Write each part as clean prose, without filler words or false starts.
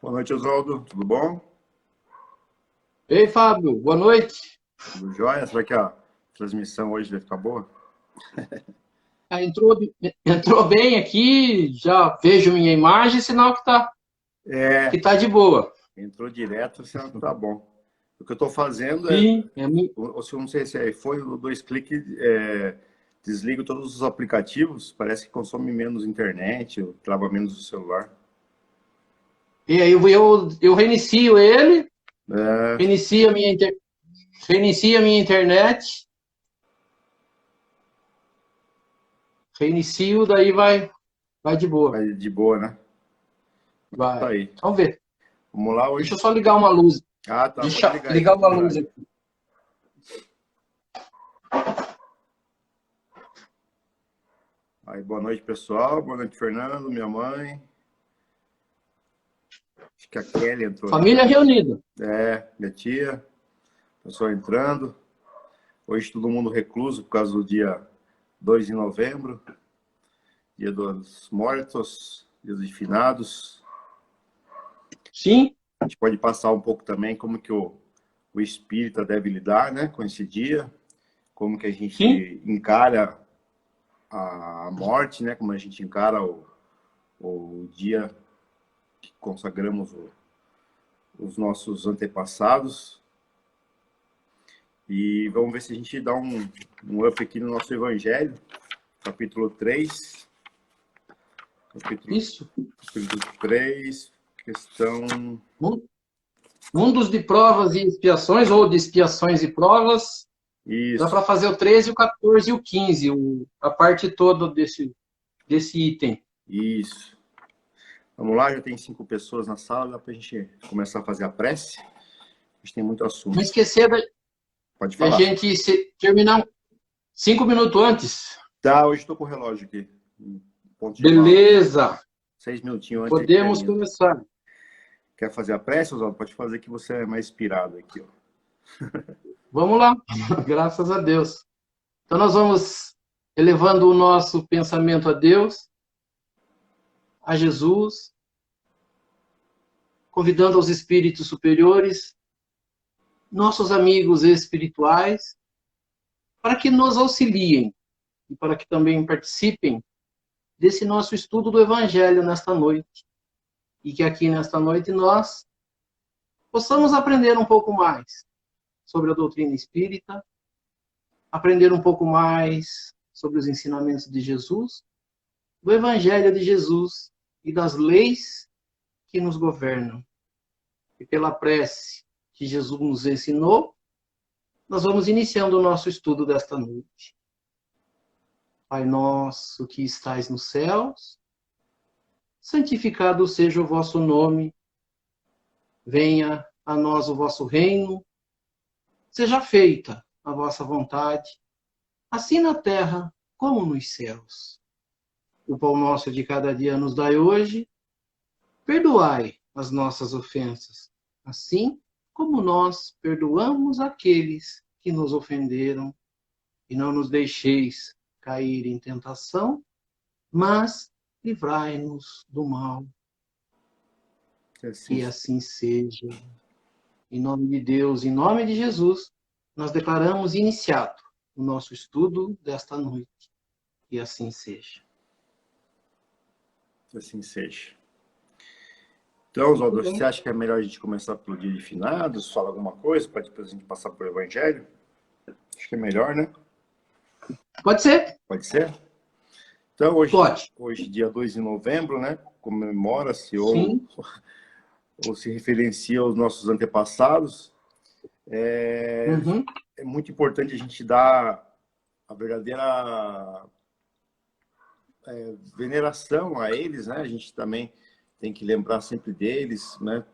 Boa noite, Oswaldo. Tudo bom? Ei, Fábio, boa noite. Tudo jóia? Será que a transmissão hoje vai ficar boa? Ah, entrou bem aqui, já vejo minha imagem, sinal que É, tá de boa. entrou direto, senão tá bom. O que eu estou fazendo é, Sim, se eu não sei se é iPhone, eu dois cliques, desligo todos os aplicativos, parece que consome menos internet, ou trava menos o celular. e aí eu reinicio ele, É, reinicio reinicio a minha internet, reinicio, daí vai de boa. vai de boa, né? Então tá Vai. aí. Vamos ver. Vamos lá Deixa eu hoje. só ligar uma luz. Ah, tá, pode Deixa ligar aí, ligar fica à uma luz vontade. aqui. Aí, boa noite, pessoal. Boa noite, Fernando, minha mãe. Acho que a Kelly entrou aí Família também. reunida. Minha tia, pessoal entrando. Hoje todo mundo recluso por causa do dia 2 de novembro, dia dos mortos, dia dos finados. Sim, A gente pode passar um pouco também como que o espírita deve lidar, né, com esse dia, como que a sim. gente encara a morte, né, como a gente encara o dia que consagramos os nossos antepassados. E vamos ver se a gente dá um up aqui no nosso Evangelho, capítulo 3. Capítulo, Isso. capítulo 3, questão. Mundos de provas e expiações, ou de expiações e provas. Dá Isso, para fazer o 13, o 14 e o 15, a parte toda desse item. isso. Vamos lá, já tem 5 pessoas na sala, dá para a gente começar a fazer a prece. A gente tem muito Não assunto. esquecer Pode da falar. gente terminar 5 minutos antes. Tá, hoje estou com o relógio aqui. Ponto de chamar Beleza, 6 minutinhos antes a gente podemos termina. começar. Quer fazer a prece, Oswaldo? Pode fazer que você é mais inspirado aqui. Ó. Vamos lá, graças a Deus. Então nós vamos elevando o nosso pensamento a Deus, a Jesus, convidando os espíritos superiores, nossos amigos espirituais, para que nos auxiliem e para que também participem desse nosso estudo do Evangelho nesta noite. E que aqui nesta noite nós possamos aprender um pouco mais sobre a doutrina espírita, aprender um pouco mais sobre os ensinamentos de Jesus, do Evangelho de Jesus e das leis que nos governam. E pela prece que Jesus nos ensinou, nós vamos iniciando o nosso estudo desta noite. Pai nosso que estais nos céus, santificado seja o vosso nome, venha a nós o vosso reino, seja feita a vossa vontade, assim na terra como nos céus. O pão nosso de cada dia nos dai hoje, perdoai as nossas ofensas, assim como nós perdoamos aqueles que nos ofenderam, e não nos deixeis cair em tentação, mas livrai-nos do mal. Assim, Que assim seja. Em nome de Deus, em nome de Jesus, nós declaramos iniciado o nosso estudo desta noite. Que assim seja. assim seja. Então, Muito Oswaldo, você bem. acha que é melhor a gente começar pelo dia de finados, falar alguma coisa, para depois a gente passar para o Evangelho? Acho que é melhor, né? Pode ser? Pode ser? Então, Pode. hoje dia 2 de novembro, né? Comemora-se Sim. ou se referencia aos nossos antepassados. Uhum. É muito importante a gente dar a verdadeira veneração a eles, né? A gente também tem que lembrar sempre deles, né?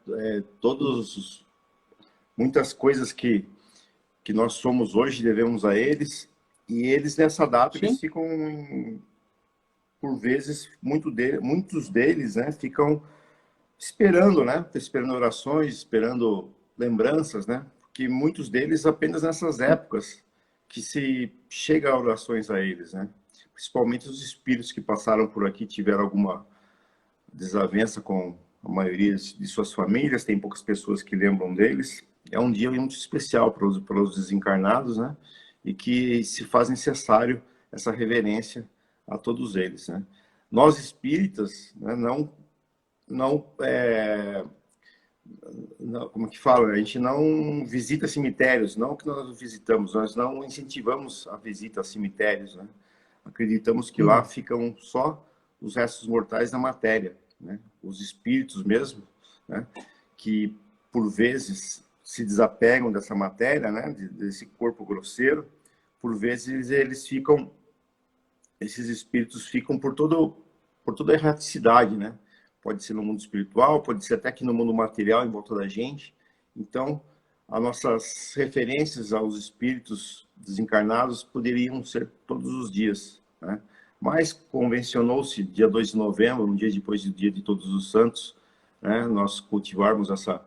Muitas coisas que nós somos hoje devemos a eles, e eles nessa data eles Sim. ficam, por vezes, muitos deles, né? Ficam esperando, né? Esperando orações, esperando lembranças, né? Porque muitos deles apenas nessas épocas que se chega a orações a eles, né? Principalmente os espíritos que passaram por aqui tiveram alguma desavença com a maioria de suas famílias, tem poucas pessoas que lembram deles. É um dia muito especial para os desencarnados, né? E que se faz necessário essa reverência a todos eles, né? Nós espíritas, né, como que fala? A gente não visita cemitérios, não que nós visitamos, nós não incentivamos a visita a cemitérios, né? Acreditamos que lá ficam só os restos mortais da matéria, né? Os espíritos mesmo, né? Que por vezes se desapegam dessa matéria, né? Desse corpo grosseiro, por vezes esses espíritos ficam por toda a erraticidade, né? Pode ser no mundo espiritual, pode ser até aqui no mundo material em volta da gente. Então, as nossas referências aos espíritos desencarnados poderiam ser todos os dias, né? Mas convencionou-se, dia 2 de novembro, um dia depois do dia de Todos os Santos, né, nós cultivarmos essa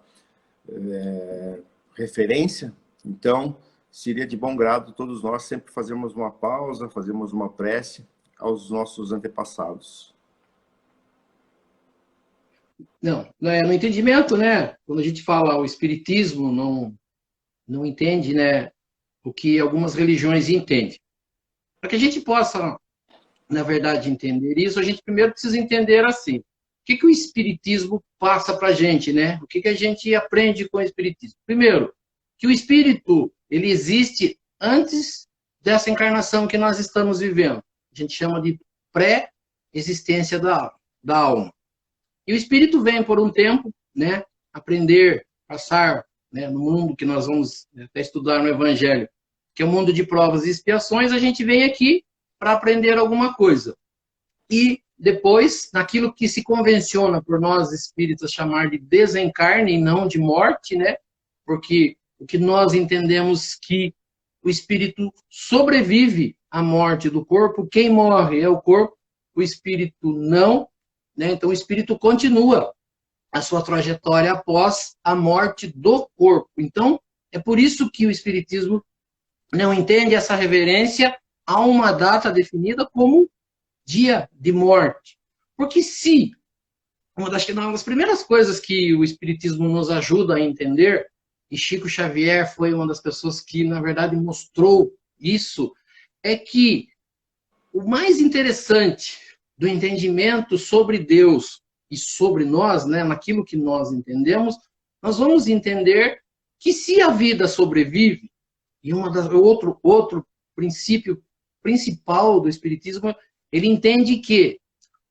referência. Então, seria de bom grado todos nós sempre fazermos uma pausa, fazermos uma prece aos nossos antepassados. Não, no entendimento, né? Quando a gente fala o espiritismo, não entende, né, o que algumas religiões entendem. Para que a gente possa, na verdade, entender isso, a gente primeiro precisa entender assim. O que o espiritismo passa para a gente, né? O que a gente aprende com o espiritismo? Primeiro, que o espírito, ele existe antes dessa encarnação que nós estamos vivendo. A gente chama de pré-existência da alma. E o espírito vem por um tempo, né, aprender, passar, né, no mundo que nós vamos até estudar no Evangelho, que é o mundo de provas e expiações, a gente vem aqui para aprender alguma coisa. E depois, naquilo que se convenciona por nós espíritas chamar de desencarne e não de morte, né, porque o que nós entendemos que o espírito sobrevive à morte do corpo, quem morre é o corpo, o espírito não, né? Então o espírito continua a sua trajetória após a morte do corpo. Então, é por isso que o espiritismo não entende essa reverência a uma data definida como dia de morte. Porque se, uma das primeiras coisas que o espiritismo nos ajuda a entender, e Chico Xavier foi uma das pessoas que, na verdade, mostrou isso, é que o mais interessante do entendimento sobre Deus e sobre nós, né, naquilo que nós entendemos, nós vamos entender que se a vida sobrevive, e outro princípio principal do Espiritismo, ele entende que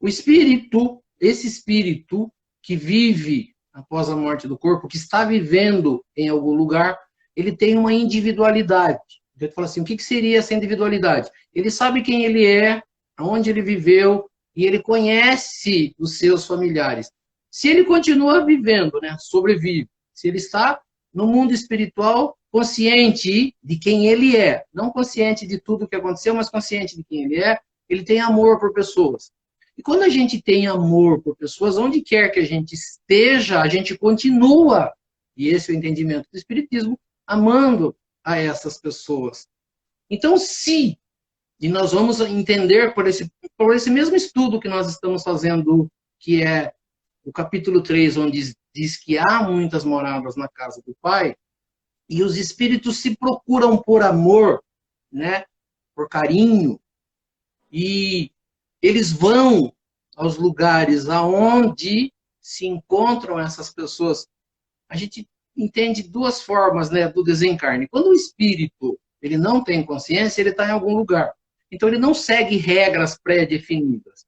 o espírito, esse espírito que vive após a morte do corpo, que está vivendo em algum lugar, ele tem uma individualidade. Ele fala assim, o que seria essa individualidade? Ele sabe quem ele é, onde ele viveu, e ele conhece os seus familiares. Se ele continua vivendo, né, sobrevive, se ele está no mundo espiritual consciente de quem ele é, não consciente de tudo que aconteceu, mas consciente de quem ele é, ele tem amor por pessoas. E quando a gente tem amor por pessoas, onde quer que a gente esteja, a gente continua, e esse é o entendimento do Espiritismo, amando a essas pessoas. Então, se, e nós vamos entender por esse mesmo estudo que nós estamos fazendo, que é o capítulo 3, onde diz que há muitas moradas na casa do Pai, e os espíritos se procuram por amor, né, por carinho, e eles vão aos lugares aonde se encontram essas pessoas. A gente entende duas formas, né, do desencarne. Quando o espírito ele não tem consciência, ele está em algum lugar. Então ele não segue regras pré-definidas.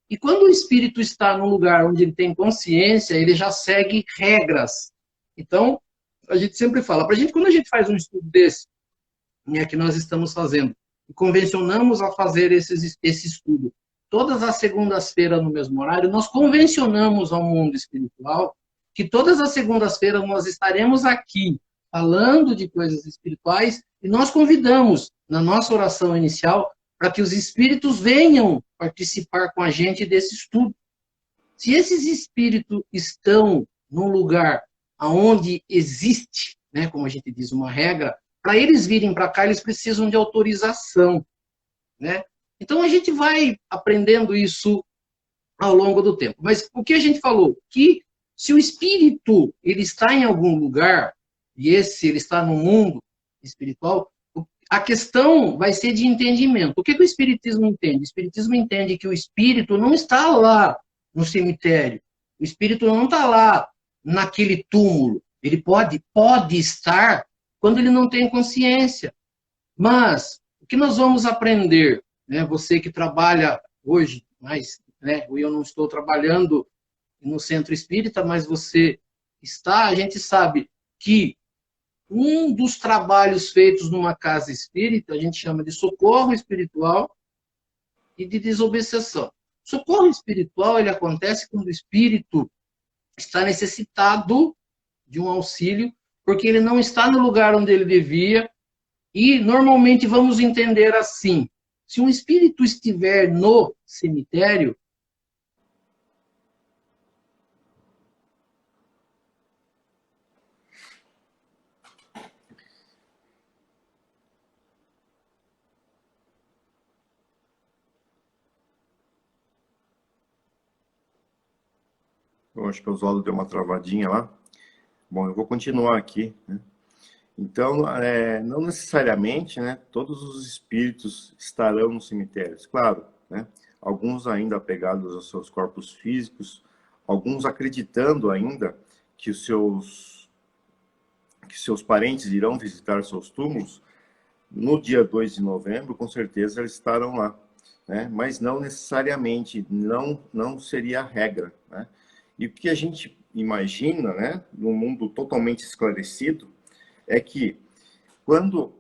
E quando o espírito está num lugar onde ele tem consciência, ele já segue regras. Então, a gente sempre fala, quando a gente faz um estudo desse, né, que nós estamos fazendo, e convencionamos a fazer esse estudo todas as segundas-feiras no mesmo horário, nós convencionamos ao mundo espiritual que todas as segundas-feiras nós estaremos aqui falando de coisas espirituais e nós convidamos, na nossa oração inicial, para que os espíritos venham participar com a gente desse estudo. Se esses espíritos estão num lugar onde existe, né, como a gente diz, uma regra, para eles virem para cá, eles precisam de autorização, né? Então, a gente vai aprendendo isso ao longo do tempo. Mas o que a gente falou? Que Se o espírito ele está em algum lugar, e esse ele está no mundo espiritual, a questão vai ser de entendimento. O que o Espiritismo entende? O Espiritismo entende que o espírito não está lá no cemitério. O espírito não está lá naquele túmulo. Ele pode estar quando ele não tem consciência. Mas o que nós vamos aprender, né? Você que trabalha hoje, mas né, eu não estou trabalhando no centro espírita, mas você está, a gente sabe que um dos trabalhos feitos numa casa espírita, a gente chama de socorro espiritual e de desobsessão. Socorro espiritual, ele acontece quando o espírito está necessitado de um auxílio, porque ele não está no lugar onde ele devia, e normalmente vamos entender assim: se um espírito estiver no cemitério, Eu acho que o Oswaldo deu uma travadinha lá. Bom, eu vou continuar aqui, né? Então, não necessariamente, né, todos os espíritos estarão nos cemitérios. Claro, né, alguns ainda apegados aos seus corpos físicos, alguns acreditando ainda que os seus parentes irão visitar seus túmulos, no dia 2 de novembro, com certeza eles estarão lá, né? Mas não necessariamente, não seria a regra, né? E o que a gente imagina, né, num mundo totalmente esclarecido, é que quando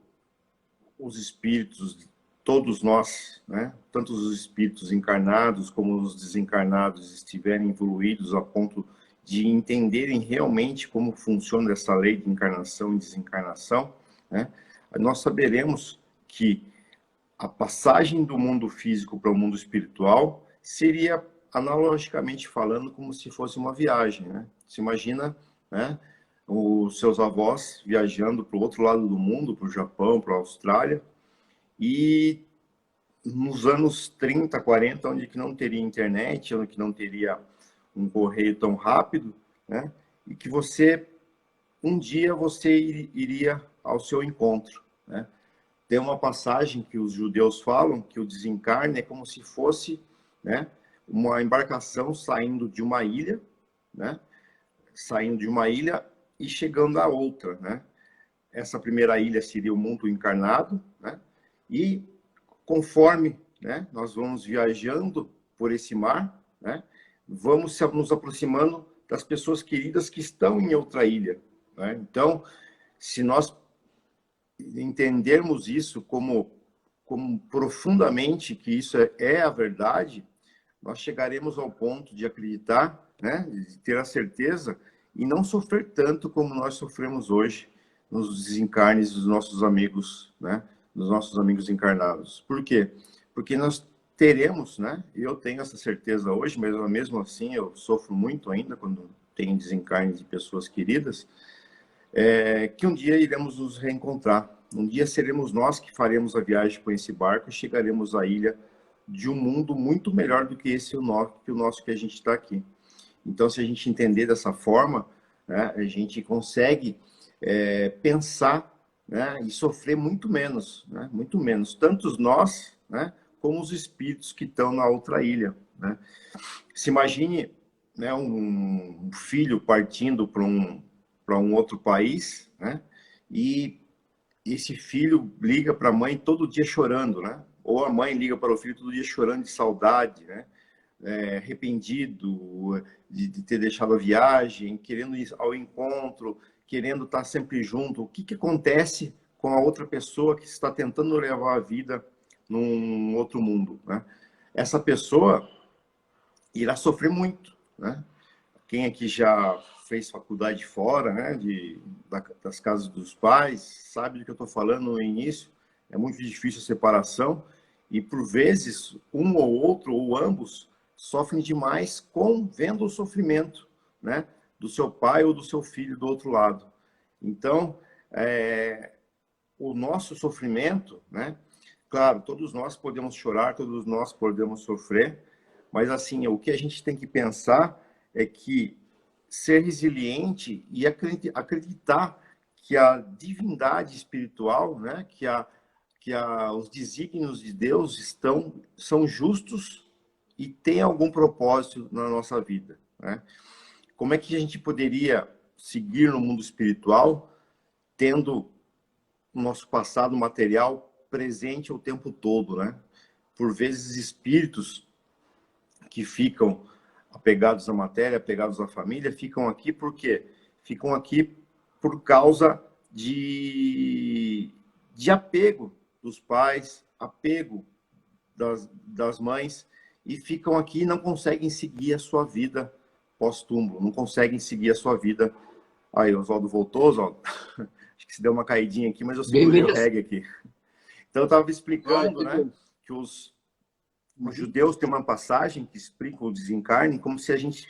os espíritos, todos nós, né, tanto os espíritos encarnados como os desencarnados, estiverem evoluídos a ponto de entenderem realmente como funciona essa lei de encarnação e desencarnação, né, nós saberemos que a passagem do mundo físico para o mundo espiritual seria, analogicamente falando, como se fosse uma viagem, né? Se imagina, né, os seus avós viajando para o outro lado do mundo, para o Japão, para a Austrália, e nos anos 30, 40, onde que não teria internet, onde que não teria um correio tão rápido, né? E que um dia você iria ao seu encontro, né? Tem uma passagem que os judeus falam que o desencarne é como se fosse, né, uma embarcação saindo de uma ilha, né? Saindo de uma ilha e chegando a outra, né? Essa primeira ilha seria o mundo encarnado, né? E conforme, né, nós vamos viajando por esse mar, né, vamos nos aproximando das pessoas queridas que estão em outra ilha, né? Então, se nós entendermos isso como profundamente que isso é a verdade, nós chegaremos ao ponto de acreditar, né, de ter a certeza e não sofrer tanto como nós sofremos hoje nos desencarnes dos nossos amigos, né, dos nossos amigos encarnados. Por quê? Porque nós teremos, né, eu tenho essa certeza hoje, mas mesmo assim eu sofro muito ainda quando tem desencarne de pessoas queridas, que um dia iremos nos reencontrar. Um dia seremos nós que faremos a viagem com esse barco e chegaremos à ilha de um mundo muito melhor do que esse o nosso que a gente está aqui. Então, se a gente entender dessa forma, né, a gente consegue pensar, né, e sofrer muito menos, né, muito menos. Tanto nós, né, como os espíritos que estão na outra ilha, né? Se imagine, né, um filho partindo para um outro país, né? E esse filho liga para a mãe todo dia chorando, né? Ou a mãe liga para o filho todo dia chorando de saudade, né? Arrependido de ter deixado a viagem, querendo ir ao encontro, querendo estar sempre junto. O que acontece com a outra pessoa que está tentando levar a vida num outro mundo, né? Essa pessoa irá sofrer muito, né? Quem aqui já fez faculdade fora, né, das casas dos pais, sabe do que eu estou falando no início. É muito difícil a separação e, por vezes, um ou outro, ou ambos, sofrem demais vendo o sofrimento, né, do seu pai ou do seu filho do outro lado. Então, o nosso sofrimento, né, claro, todos nós podemos chorar, todos nós podemos sofrer, mas, assim, o que a gente tem que pensar é que ser resiliente e acreditar que a divindade espiritual, né, os desígnios de Deus são justos e têm algum propósito na nossa vida, né? Como é que a gente poderia seguir no mundo espiritual tendo o nosso passado material presente o tempo todo, né? Por vezes espíritos que ficam apegados à matéria, apegados à família, ficam aqui por quê? Ficam aqui por causa de apego dos pais, apego das mães, e ficam aqui e não conseguem seguir a sua vida pós-túmulo, não conseguem seguir a sua vida. Aí, Oswaldo voltou, Oswaldo? Acho que se deu uma caidinha aqui, mas eu segurei o reggae aqui. Então, eu estava explicando, né, que os judeus têm uma passagem que explica o desencarne como se a gente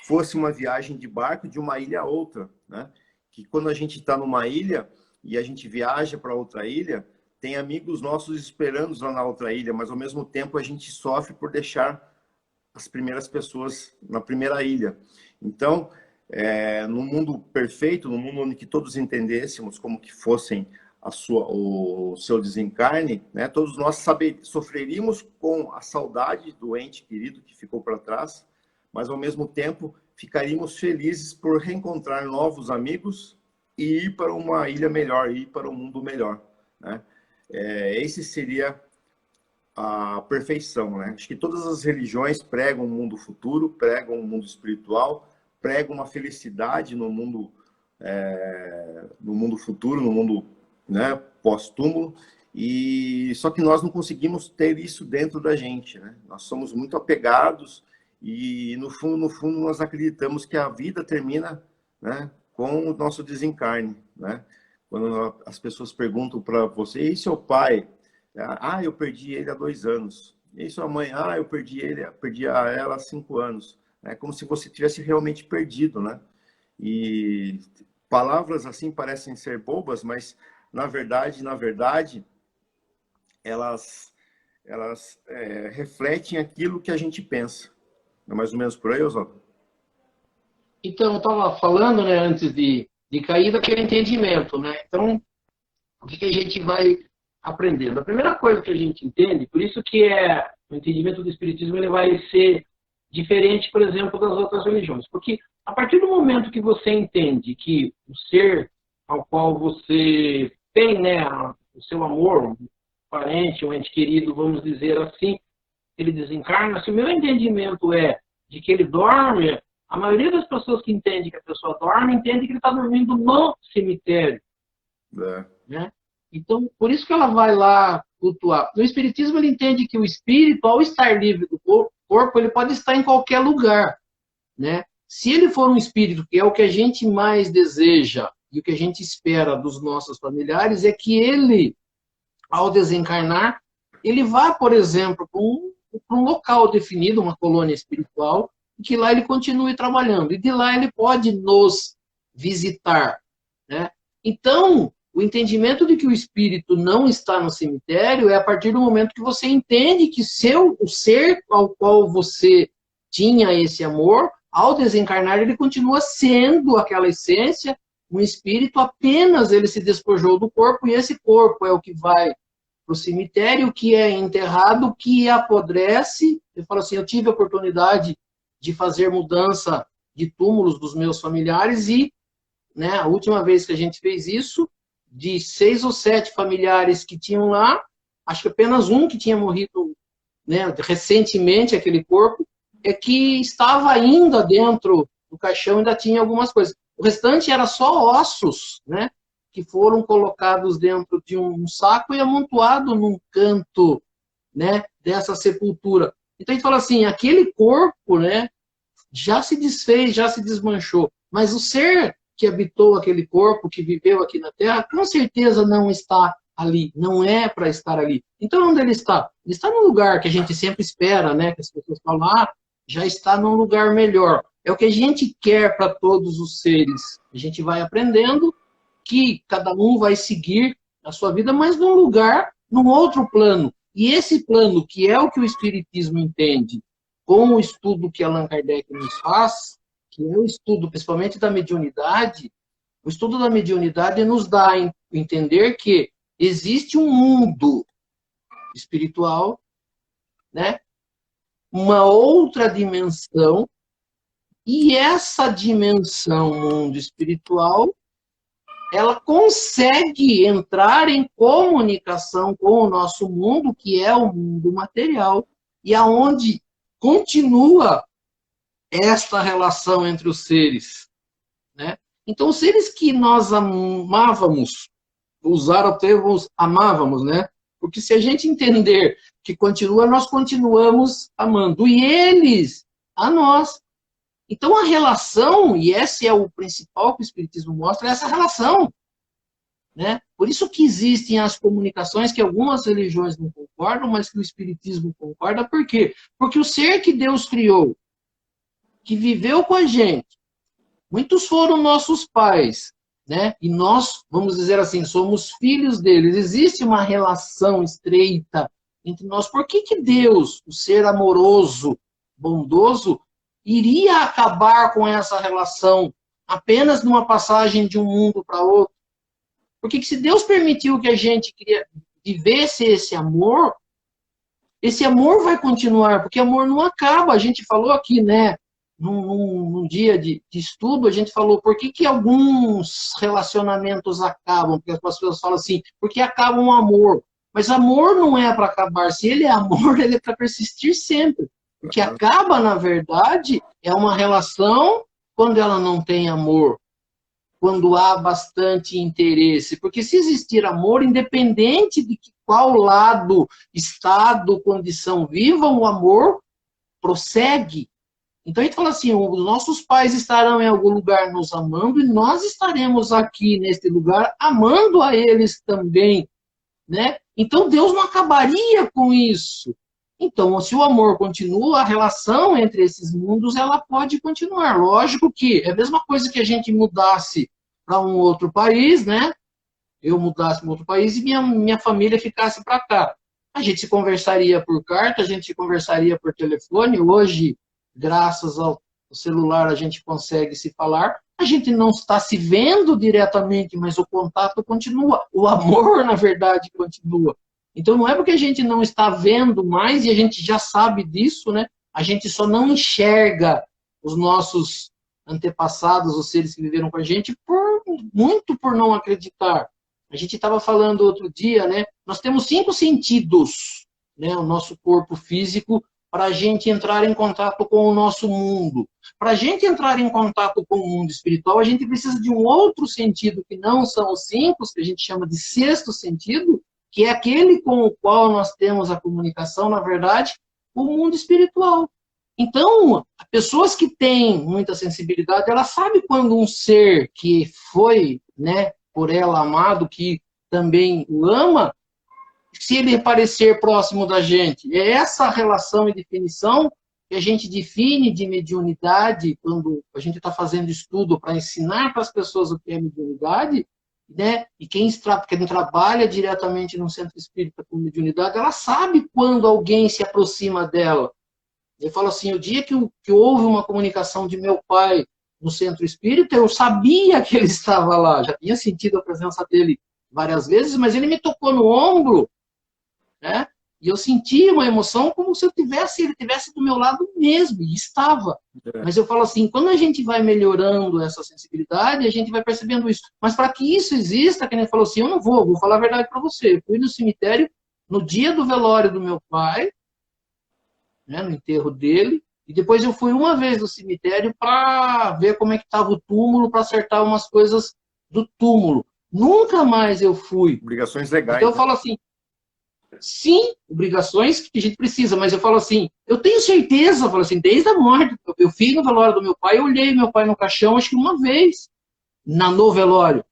fosse uma viagem de barco de uma ilha a outra, né? Que quando a gente está numa ilha e a gente viaja para outra ilha, tem amigos nossos esperando lá na outra ilha, mas ao mesmo tempo a gente sofre por deixar as primeiras pessoas na primeira ilha. Então, no mundo perfeito, no mundo onde que todos entendêssemos como que fossem o seu desencarne, né, todos nós sofreríamos com a saudade do ente querido que ficou para trás, mas ao mesmo tempo ficaríamos felizes por reencontrar novos amigos e ir para uma ilha melhor, ir para um mundo melhor, né? Esse seria a perfeição, né? Acho que todas as religiões pregam um mundo futuro, pregam um mundo espiritual, pregam uma felicidade no mundo futuro, no mundo, né, pós-túmulo, e só que nós não conseguimos ter isso dentro da gente, né? Nós somos muito apegados e no fundo nós acreditamos que a vida termina, né, com o nosso desencarne, né? Quando as pessoas perguntam para você: e seu pai? Ah, eu perdi ele há 2 anos. E sua mãe? Ah, eu perdi ela há 5 anos. É como se você tivesse realmente perdido, né? E palavras assim parecem ser bobas, mas na verdade, elas refletem aquilo que a gente pensa. É mais ou menos por aí, Oswaldo? Então, eu estava falando, né, antes de cair daquele entendimento, né? Então, o que a gente vai aprendendo? A primeira coisa que a gente entende, por isso que o entendimento do Espiritismo ele vai ser diferente, por exemplo, das outras religiões. Porque a partir do momento que você entende que o ser ao qual você tem, né, o seu amor, um parente, um ente querido, vamos dizer assim, ele desencarna, se o meu entendimento é de que ele dorme, a maioria das pessoas que entende que a pessoa dorme, entende que ele está dormindo no cemitério. Né? Então, por isso que ela vai lá cultuar. No Espiritismo, ele entende que o espírito, ao estar livre do corpo, ele pode estar em qualquer lugar. Né? Se ele for um espírito, que é o que a gente mais deseja e o que a gente espera dos nossos familiares, é que ele, ao desencarnar, ele vá, por exemplo, para um local definido, uma colônia espiritual, e que lá ele continue trabalhando. E de lá ele pode nos visitar. Né? Então, o entendimento de que o espírito não está no cemitério é a partir do momento que você entende que o ser ao qual você tinha esse amor, ao desencarnar, ele continua sendo aquela essência, um espírito, apenas ele se despojou do corpo, e esse corpo é o que vai para o cemitério, que é enterrado, que apodrece. Eu falo assim, eu tive a oportunidade de fazer mudança de túmulos dos meus familiares e, né, a última vez que a gente fez isso, de 6 ou 7 familiares que tinham lá, acho que apenas um que tinha morrido, né, recentemente, aquele corpo, é que estava ainda dentro do caixão, ainda tinha algumas coisas. O restante era só ossos, né, que foram colocados dentro de um saco e amontoado num canto, né, dessa sepultura. Então a gente fala assim, aquele corpo, né, já se desfez, já se desmanchou, mas o ser que habitou aquele corpo, que viveu aqui na Terra, com certeza não está ali, não é para estar ali. Então onde ele está? Ele está num lugar que a gente sempre espera, né, que as pessoas falam, já está num lugar melhor. É o que a gente quer para todos os seres. A gente vai aprendendo que cada um vai seguir a sua vida, mas num lugar, num outro plano. E esse plano, que é o que o Espiritismo entende, com o estudo que Allan Kardec nos faz, que é o estudo, principalmente da mediunidade, o estudo da mediunidade nos dá a entender que existe um mundo espiritual, né? Uma outra dimensão, e essa dimensão mundo espiritual, ela consegue entrar em comunicação com o nosso mundo, que é o mundo material, e aonde continua esta relação entre os seres, né? Então, os seres que nós amávamos, usar o termo amávamos, né? Porque se a gente entender que continua, nós continuamos amando. E eles a nós. Então, a relação, e esse é o principal que o Espiritismo mostra, é essa relação, né? Por isso que existem as comunicações que algumas religiões não concordam, mas que o Espiritismo concorda. Por quê? Porque o ser que Deus criou, que viveu com a gente, muitos foram nossos pais, né? E nós, vamos dizer assim, somos filhos deles. Existe uma relação estreita entre nós. Por que que Deus, o ser amoroso, bondoso, iria acabar com essa relação apenas numa passagem de um mundo para outro? Porque que se Deus permitiu que a gente vivesse esse amor vai continuar, porque amor não acaba. A gente falou aqui, né? Num dia de estudo, a gente falou por que alguns relacionamentos acabam, porque as pessoas falam assim, porque acaba um amor. Mas amor não é para acabar. Se ele é amor, ele é para persistir sempre. O que acaba, na verdade, é uma relação quando ela não tem amor, quando há bastante interesse. Porque se existir amor, independente de qual lado, estado, condição vivam, o amor prossegue. Então a gente fala assim, os nossos pais estarão em algum lugar nos amando e nós estaremos aqui neste lugar amando a eles também, né? Então Deus não acabaria com isso. Então, se o amor continua, a relação entre esses mundos, ela pode continuar. Lógico que é a mesma coisa que a gente mudasse para um outro país, né? Eu mudasse para um outro país e minha família ficasse para cá. A gente se conversaria por carta, a gente se conversaria por telefone. Hoje, graças ao celular, a gente consegue se falar. A gente não está se vendo diretamente, mas o contato continua. O amor, na verdade, continua. Então, não é porque a gente não está vendo mais, e a gente já sabe disso, né? A gente só não enxerga os nossos antepassados, os seres que viveram com a gente, muito por não acreditar. A gente estava falando outro dia, né? Nós temos 5 sentidos, né? O nosso corpo físico, para a gente entrar em contato com o nosso mundo. Para a gente entrar em contato com o mundo espiritual, a gente precisa de um outro sentido, que não são os 5, que a gente chama de 6º sentido, que é aquele com o qual nós temos a comunicação, na verdade, o mundo espiritual. Então, pessoas que têm muita sensibilidade, ela sabe quando um ser que foi, né, por ela amado, que também o ama, se ele aparecer próximo da gente. É essa relação e definição que a gente define de mediunidade quando a gente está fazendo estudo para ensinar para as pessoas o que é mediunidade, né? E quem trabalha diretamente no centro espírita com mediunidade, ela sabe quando alguém se aproxima dela. Ele fala assim, o dia que houve uma comunicação de meu pai no centro espírita, eu sabia que ele estava lá, já tinha sentido a presença dele várias vezes, mas ele me tocou no ombro, né? E eu senti uma emoção como se ele tivesse do meu lado mesmo, e estava. Mas eu falo assim, quando a gente vai melhorando essa sensibilidade, a gente vai percebendo isso. Mas para que isso exista, que nem falou assim, eu não vou falar a verdade para você. Eu fui no cemitério no dia do velório do meu pai, né, no enterro dele, e depois eu fui uma vez no cemitério para ver como é que estava o túmulo, para acertar umas coisas do túmulo. Nunca mais eu fui. Obrigações legais. Então eu falo assim, sim, obrigações que a gente precisa, mas eu falo assim, eu tenho certeza, eu falo assim, desde a morte, eu fui no velório do meu pai, eu olhei meu pai no caixão, acho que uma vez, no velório.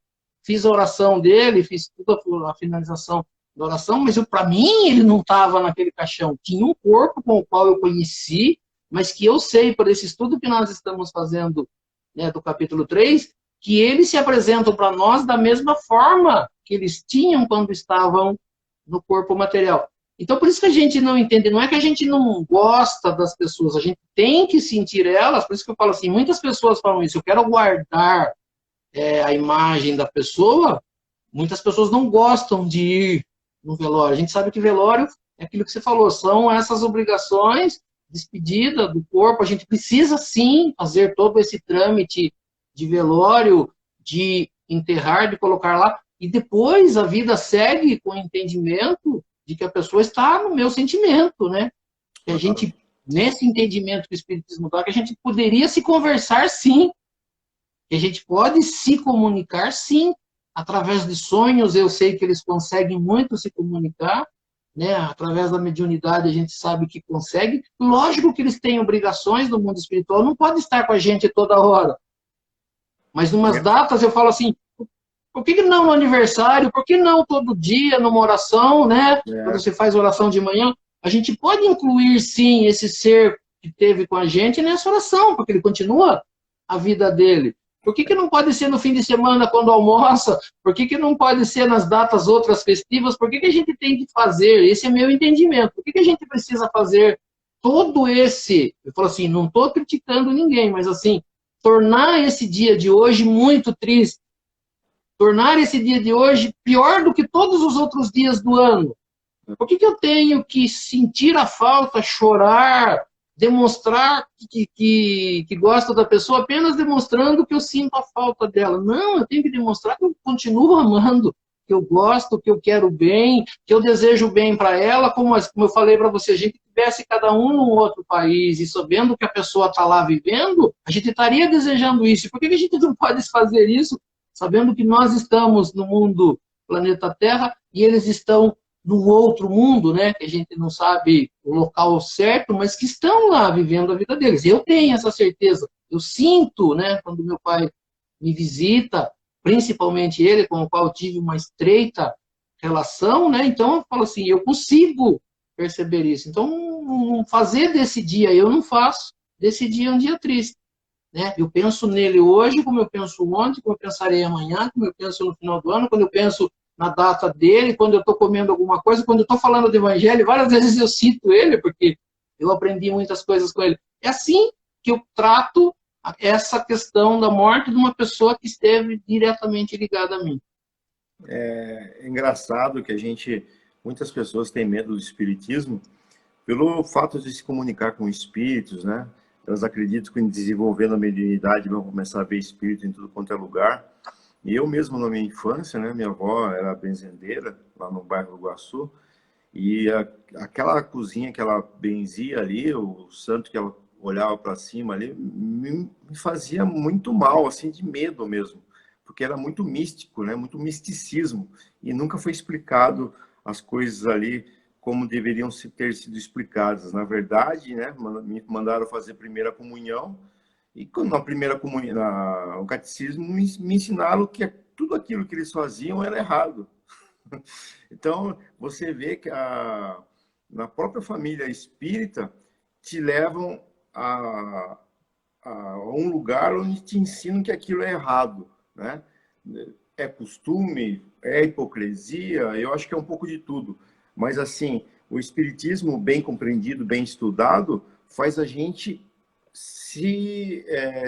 Fiz a oração dele, fiz toda a finalização da oração, mas para mim ele não estava naquele caixão. Tinha um corpo com o qual eu conheci, mas que eu sei, por esse estudo que nós estamos fazendo, né, do capítulo 3, que eles se apresentam para nós da mesma forma que eles tinham quando estavam no corpo material. Então, por isso que a gente não entende, não é que a gente não gosta das pessoas, a gente tem que sentir elas, por isso que eu falo assim, muitas pessoas falam isso, eu quero guardar a imagem da pessoa, muitas pessoas não gostam de ir no velório. A gente sabe que velório é aquilo que você falou, são essas obrigações, despedida do corpo, a gente precisa sim fazer todo esse trâmite de velório, de enterrar, de colocar lá, e depois a vida segue com o entendimento de que a pessoa está no meu sentimento, né? Que a Claro. gente, nesse entendimento que o Espiritismo dá, que a gente poderia se conversar sim, que a gente pode se comunicar sim, através de sonhos, eu sei que eles conseguem muito se comunicar, né? Através da mediunidade a gente sabe que consegue. Lógico que eles têm obrigações no mundo espiritual, não pode estar com a gente toda hora. Mas em umas datas eu falo assim, por que não no aniversário? Por que não todo dia numa oração, né? Quando É, você faz oração de manhã, a gente pode incluir sim esse ser que teve com a gente nessa oração, porque ele continua a vida dele. Por que não pode ser no fim de semana quando almoça? Por que não pode ser nas datas outras festivas? Por que a gente tem que fazer? Esse é meu entendimento. Por que a gente precisa fazer todo esse... Eu falo assim, não estou criticando ninguém, mas assim, tornar esse dia de hoje muito triste, tornar esse dia de hoje pior do que todos os outros dias do ano. Por que eu tenho que sentir a falta, chorar, demonstrar que gosto da pessoa apenas demonstrando que eu sinto a falta dela? Não, eu tenho que demonstrar que eu continuo amando, que eu gosto, que eu quero bem, que eu desejo bem para ela, como eu falei para você, a gente tivesse cada um num outro país e sabendo que a pessoa está lá vivendo, a gente estaria desejando isso. Por que a gente não pode fazer isso sabendo que nós estamos no mundo, planeta Terra, e eles estão num outro mundo, né? Que a gente não sabe o local certo, mas que estão lá vivendo a vida deles. Eu tenho essa certeza. Eu sinto, né? Quando meu pai me visita, principalmente ele, com o qual eu tive uma estreita relação, né? Então eu falo assim, eu consigo perceber isso. Então, fazer desse dia, eu não faço. Desse dia é um dia triste. Né? Eu penso nele hoje, como eu penso ontem, como eu pensarei amanhã, como eu penso no final do ano, quando eu penso na data dele, quando eu estou comendo alguma coisa, quando eu estou falando do evangelho, várias vezes eu cito ele, porque eu aprendi muitas coisas com ele. É assim que eu trato essa questão da morte de uma pessoa que esteve diretamente ligada a mim. é engraçado que muitas pessoas têm medo do espiritismo pelo fato de se comunicar com espíritos, né? Elas acreditam que, em desenvolvendo a mediunidade, vão começar a ver espírito em tudo quanto é lugar. E eu mesmo, na minha infância, né? Minha avó era benzendeira, lá no bairro do Iguaçu, e aquela cozinha que ela benzia ali, o santo que ela olhava para cima ali, me fazia muito mal, assim, de medo mesmo, porque era muito místico, né? Muito misticismo, e nunca foi explicado as coisas ali como deveriam ter sido explicadas. Na verdade, né? Me mandaram fazer primeira comunhão, e quando na primeira comunhão, o catecismo me ensinaram que tudo aquilo que eles faziam era errado. Então, você vê que na própria família espírita te levam a um lugar onde te ensinam que aquilo é errado, né? É costume, é hipocrisia, eu acho que é um pouco de tudo. Mas, assim, o espiritismo bem compreendido, bem estudado, faz a gente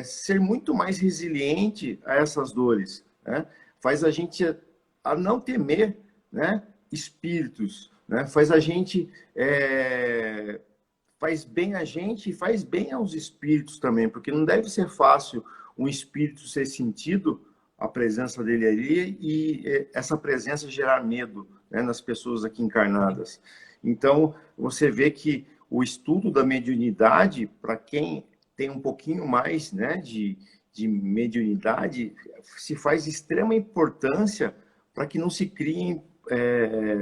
ser muito mais resiliente a essas dores, né? Faz a gente a não temer, né? Espíritos, né? Faz bem a gente e faz bem aos espíritos também, porque não deve ser fácil um espírito ser sentido, a presença dele ali, e essa presença gerar medo, né, nas pessoas aqui encarnadas. Então, você vê que o estudo da mediunidade, para quem tem um pouquinho mais, né, de mediunidade, se faz de extrema importância para que não se criem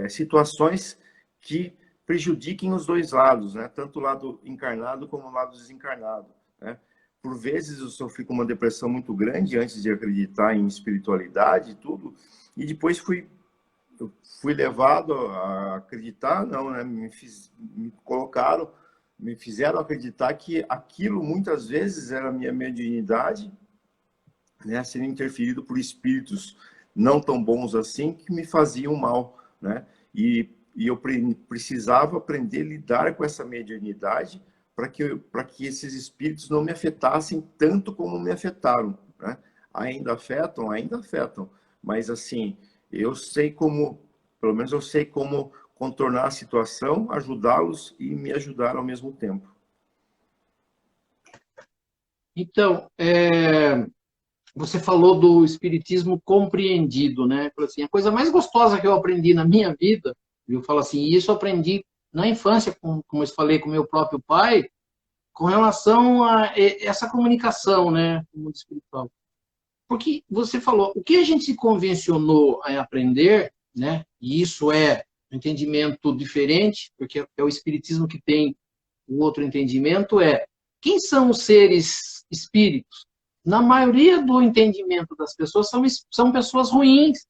situações que prejudiquem os dois lados, né? Tanto o lado encarnado como o lado desencarnado, né? Por vezes eu sofri com uma depressão muito grande antes de acreditar em espiritualidade e tudo, e depois fui levado a acreditar, não, né? Me fizeram acreditar que aquilo muitas vezes era a minha mediunidade, né? Sendo interferido por espíritos não tão bons assim, que me faziam mal, né? E eu precisava aprender a lidar com essa mediunidade para que esses espíritos não me afetassem tanto como me afetaram, né? Ainda afetam, mas assim, eu sei como, pelo menos eu sei como contornar a situação, ajudá-los e me ajudar ao mesmo tempo. Então, você falou do espiritismo compreendido, né? Assim, a coisa mais gostosa que eu aprendi na minha vida, eu falo assim, e isso eu aprendi na infância, como eu falei com meu próprio pai, com relação a essa comunicação, né, com o mundo espiritual. Porque você falou, o que a gente se convencionou a aprender, né, e isso é um entendimento diferente, porque é o espiritismo que tem o outro entendimento, quem são os seres espíritos? Na maioria do entendimento das pessoas, são pessoas ruins,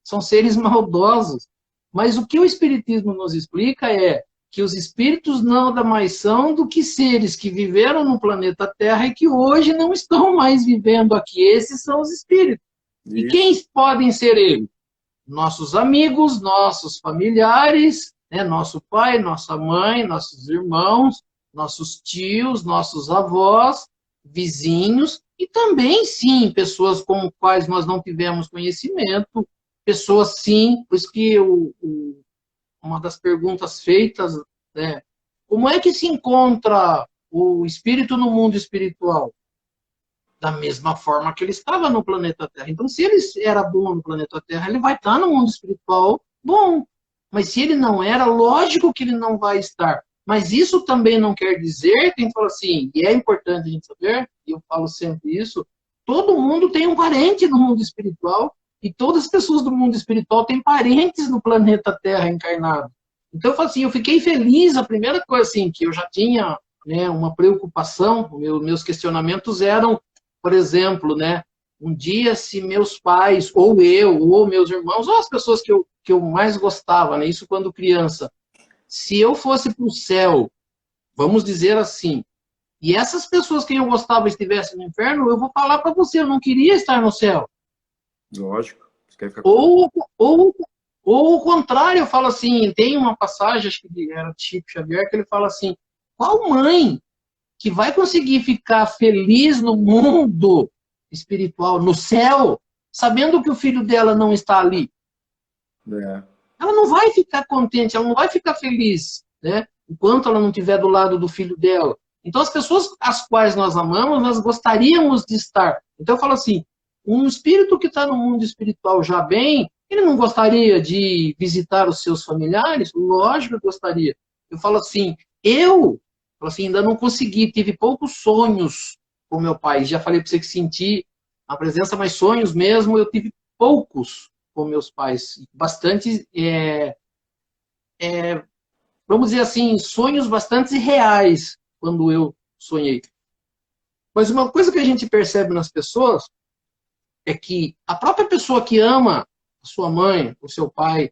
são seres maldosos. Mas o que o espiritismo nos explica é que os espíritos nada mais são do que seres que viveram no planeta Terra e que hoje não estão mais vivendo aqui. Esses são os espíritos. Isso. E quem podem ser eles? Nossos amigos, nossos familiares, né? Nosso pai, nossa mãe, nossos irmãos, nossos tios, nossos avós, vizinhos, e também, sim, pessoas com quais nós não tivemos conhecimento, pessoas, sim, por isso que uma das perguntas feitas, né, como é que se encontra o espírito no mundo espiritual? Da mesma forma que ele estava no planeta Terra. Então, se ele era bom no planeta Terra, ele vai estar no mundo espiritual bom. Mas se ele não era, lógico que ele não vai estar. Mas isso também não quer dizer, quem fala assim, e é importante a gente saber, e eu falo sempre isso, todo mundo tem um parente no mundo espiritual, e todas as pessoas do mundo espiritual têm parentes no planeta Terra encarnado. Então, eu falo assim, eu fiquei feliz, a primeira coisa assim, que eu já tinha, né, uma preocupação, meus questionamentos eram, por exemplo, né, um dia se meus pais, ou eu, ou meus irmãos, ou as pessoas que eu mais gostava, né, isso quando criança, se eu fosse para o céu, vamos dizer assim, e essas pessoas que eu gostava estivessem no inferno, eu vou falar para você, eu não queria estar no céu. Lógico. Você quer ficar... ou o contrário, eu falo assim, tem uma passagem, acho que era de Chico Xavier, que ele fala assim, qual mãe que vai conseguir ficar feliz no mundo espiritual, no céu, sabendo que o filho dela não está ali? Ela não vai ficar contente, ela não vai ficar feliz, né? Enquanto ela não estiver do lado do filho dela. Então, as pessoas às quais nós amamos, nós gostaríamos de estar. Então, eu falo assim, um espírito que está no mundo espiritual já bem, ele não gostaria de visitar os seus familiares? Lógico que gostaria. Eu falo assim, ainda não consegui, tive poucos sonhos com meu pai. Já falei para você que senti a presença, mas sonhos mesmo, eu tive poucos com meus pais. Bastante, vamos dizer assim, sonhos bastante reais quando eu sonhei. Mas uma coisa que a gente percebe nas pessoas é que a própria pessoa que ama a sua mãe, o seu pai,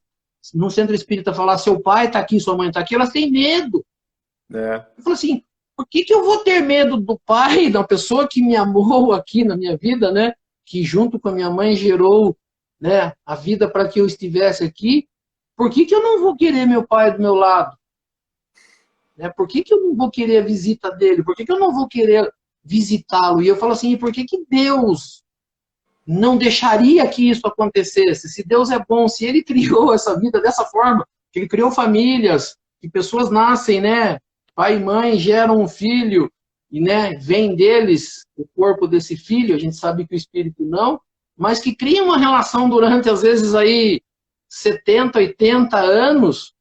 no centro espírita falar seu pai está aqui, sua mãe está aqui, elas têm medo. Eu falo assim, por que eu vou ter medo do pai, da pessoa que me amou aqui na minha vida, né? Que junto com a minha mãe gerou, né, a vida para que eu estivesse aqui? Por que eu não vou querer meu pai do meu lado? Né? Por que eu não vou querer a visita dele? Por que eu não vou querer visitá-lo? E eu falo assim, por que Deus não deixaria que isso acontecesse? Se Deus é bom, se Ele criou essa vida dessa forma, que Ele criou famílias, que pessoas nascem, né? Pai e mãe geram um filho, e né, vem deles o corpo desse filho, a gente sabe que o espírito não, mas que cria uma relação durante, às vezes, aí 70, 80 anos,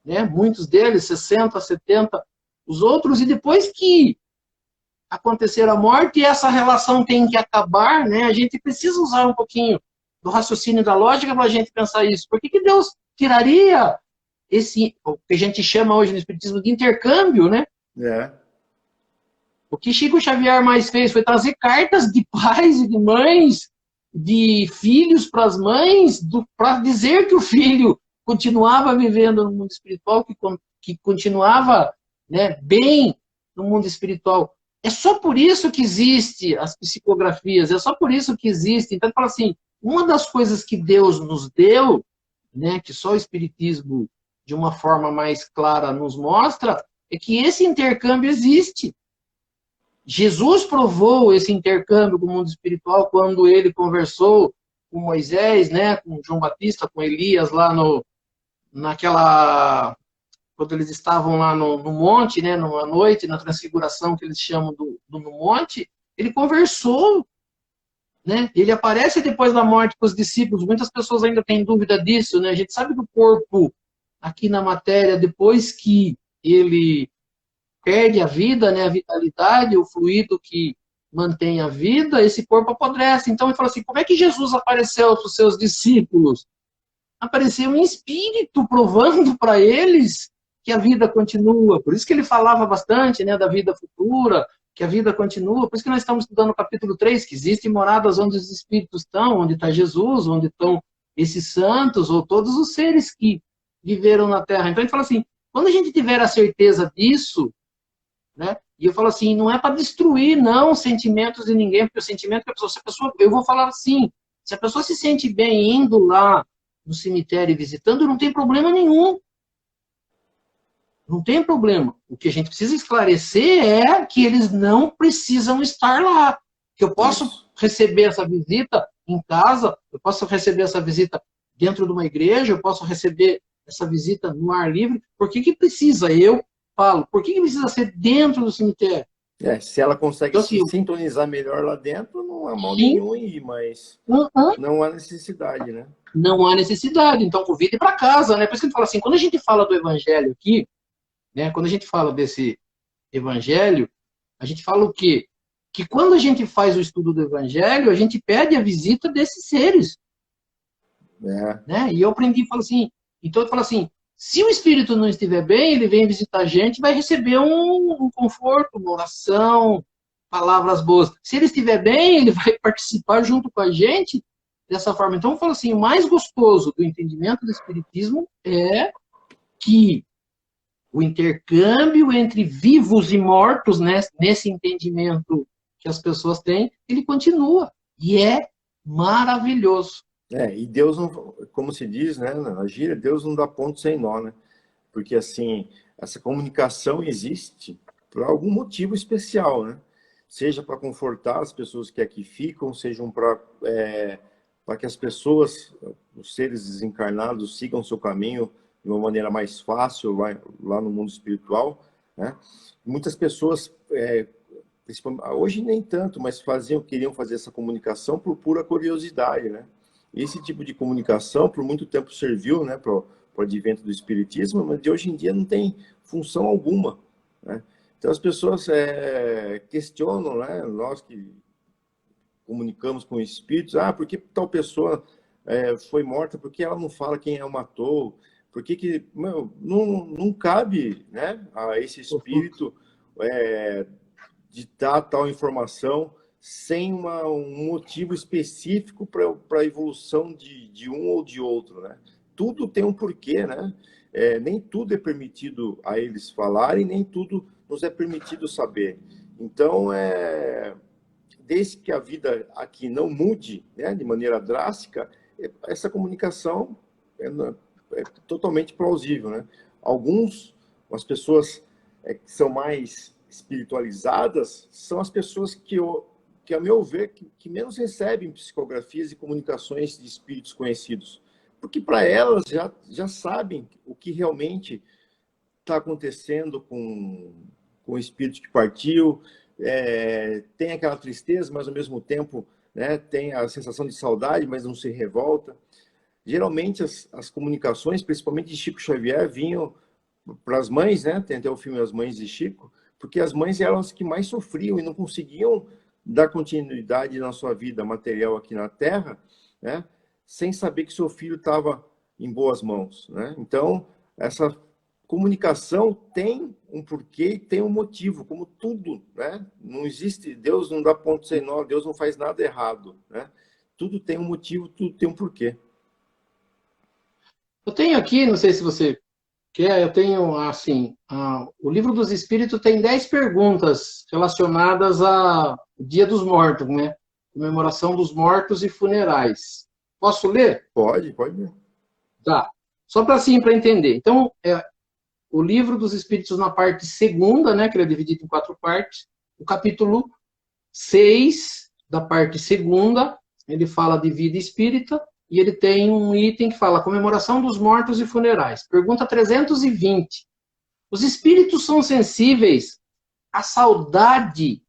né? Muitos deles, 60, 70, os outros, e depois que acontecer a morte, essa relação tem que acabar, né? A gente precisa usar um pouquinho do raciocínio da lógica para a gente pensar isso. Por que Deus tiraria esse, o que a gente chama hoje no espiritismo de intercâmbio, né? O que Chico Xavier mais fez foi trazer cartas de pais e de mães, de filhos para as mães, para dizer que o filho continuava vivendo no mundo espiritual, que continuava, né, bem no mundo espiritual. É só por isso que existem as psicografias, é só por isso que existe. Então, fala assim, uma das coisas que Deus nos deu, né, que só o espiritismo de uma forma mais clara nos mostra é que esse intercâmbio existe. Jesus provou esse intercâmbio com o mundo espiritual quando ele conversou com Moisés, né, com João Batista, com Elias, lá quando eles estavam lá no monte, né, numa noite, na transfiguração que eles chamam no monte, ele conversou, né? Ele aparece depois da morte com os discípulos. Muitas pessoas ainda têm dúvida disso, né? A gente sabe que o corpo, aqui na matéria, depois que ele perde a vida, né, a vitalidade, o fluido que mantém a vida, esse corpo apodrece. Então ele fala assim, como é que Jesus apareceu para os seus discípulos? Apareceu em espírito, provando para eles que a vida continua. Por isso que ele falava bastante, né, da vida futura, que a vida continua. Por isso que nós estamos estudando o capítulo 3, que existem moradas onde os espíritos estão, onde está Jesus, onde estão esses santos, ou todos os seres que viveram na Terra. Então ele fala assim, quando a gente tiver a certeza disso, né, e eu falo assim, não é para destruir, não, os sentimentos de ninguém, porque o sentimento que a pessoa, eu vou falar assim, se a pessoa se sente bem indo lá no cemitério e visitando, não tem problema nenhum. Não tem problema. O que a gente precisa esclarecer é que eles não precisam estar lá. Que eu posso receber essa visita em casa, eu posso receber essa visita dentro de uma igreja, eu posso receber essa visita no ar livre. Por que precisa? Eu falo, por que precisa ser dentro do cemitério? Se ela consegue então, se assim, sintonizar melhor lá dentro, não há mal sim, nenhum em ir, mas não há necessidade, né? Não há necessidade. Então, convide para casa, né? Por isso que a gente fala assim, quando a gente fala do evangelho aqui, né, quando a gente fala desse evangelho, a gente fala o quê? Que quando a gente faz o estudo do evangelho, a gente pede a visita desses seres. Né? E eu aprendi e falo assim, então eu falo assim, se o espírito não estiver bem, ele vem visitar a gente, vai receber um conforto, uma oração, palavras boas. Se ele estiver bem, ele vai participar junto com a gente dessa forma. Então eu falo assim, o mais gostoso do entendimento do espiritismo é que o intercâmbio entre vivos e mortos, né, nesse entendimento que as pessoas têm, ele continua. E é maravilhoso. E Deus não, como se diz, né, na gíria, Deus não dá ponto sem nó, né? Porque, assim, essa comunicação existe por algum motivo especial, né? Seja para confortar as pessoas que aqui ficam, sejam para que as pessoas, os seres desencarnados, sigam seu caminho de uma maneira mais fácil lá no mundo espiritual, né? Muitas pessoas, hoje nem tanto, mas queriam fazer essa comunicação por pura curiosidade, né? Esse tipo de comunicação por muito tempo serviu, né, para o advento do espiritismo, mas de hoje em dia não tem função alguma, né? Então as pessoas questionam, né, nós que comunicamos com espíritos, por que tal pessoa foi morta, por que ela não fala quem a matou, por que não cabe, né, a esse espírito de dar tal informação sem um motivo específico para a evolução de um ou de outro, né? Tudo tem um porquê, né? Nem tudo é permitido a eles falarem, nem tudo nos é permitido saber. Então, desde que a vida aqui não mude, né, de maneira drástica, essa comunicação é totalmente plausível, né? As pessoas que são mais espiritualizadas, são as pessoas que a meu ver, que menos recebem psicografias e comunicações de espíritos conhecidos. Porque para elas já sabem o que realmente está acontecendo com o espírito que partiu, tem aquela tristeza, mas ao mesmo tempo, né, tem a sensação de saudade, mas não se revolta. Geralmente as comunicações, principalmente de Chico Xavier, vinham para as mães, né? Tem até o filme As Mães de Chico, porque as mães eram as que mais sofriam e não conseguiam dar continuidade na sua vida material aqui na Terra, né, sem saber que seu filho estava em boas mãos, né? Então, essa comunicação tem um porquê e tem um motivo, como tudo, né? Não existe, Deus não dá ponto sem nó, Deus não faz nada errado, né? Tudo tem um motivo, tudo tem um porquê. Eu tenho aqui, não sei se você quer, eu tenho, assim, o Livro dos Espíritos tem 10 perguntas relacionadas ao Dia dos Mortos, né? Comemoração dos mortos e funerais. Posso ler? Pode ler. Tá. Só para assim, para entender. Então, o livro dos Espíritos na parte segunda, né, que ele é dividido em 4 partes, o capítulo 6 da parte segunda, ele fala de vida espírita, e ele tem um item que fala comemoração dos mortos e funerais. Pergunta 320. Os espíritos são sensíveis à saudade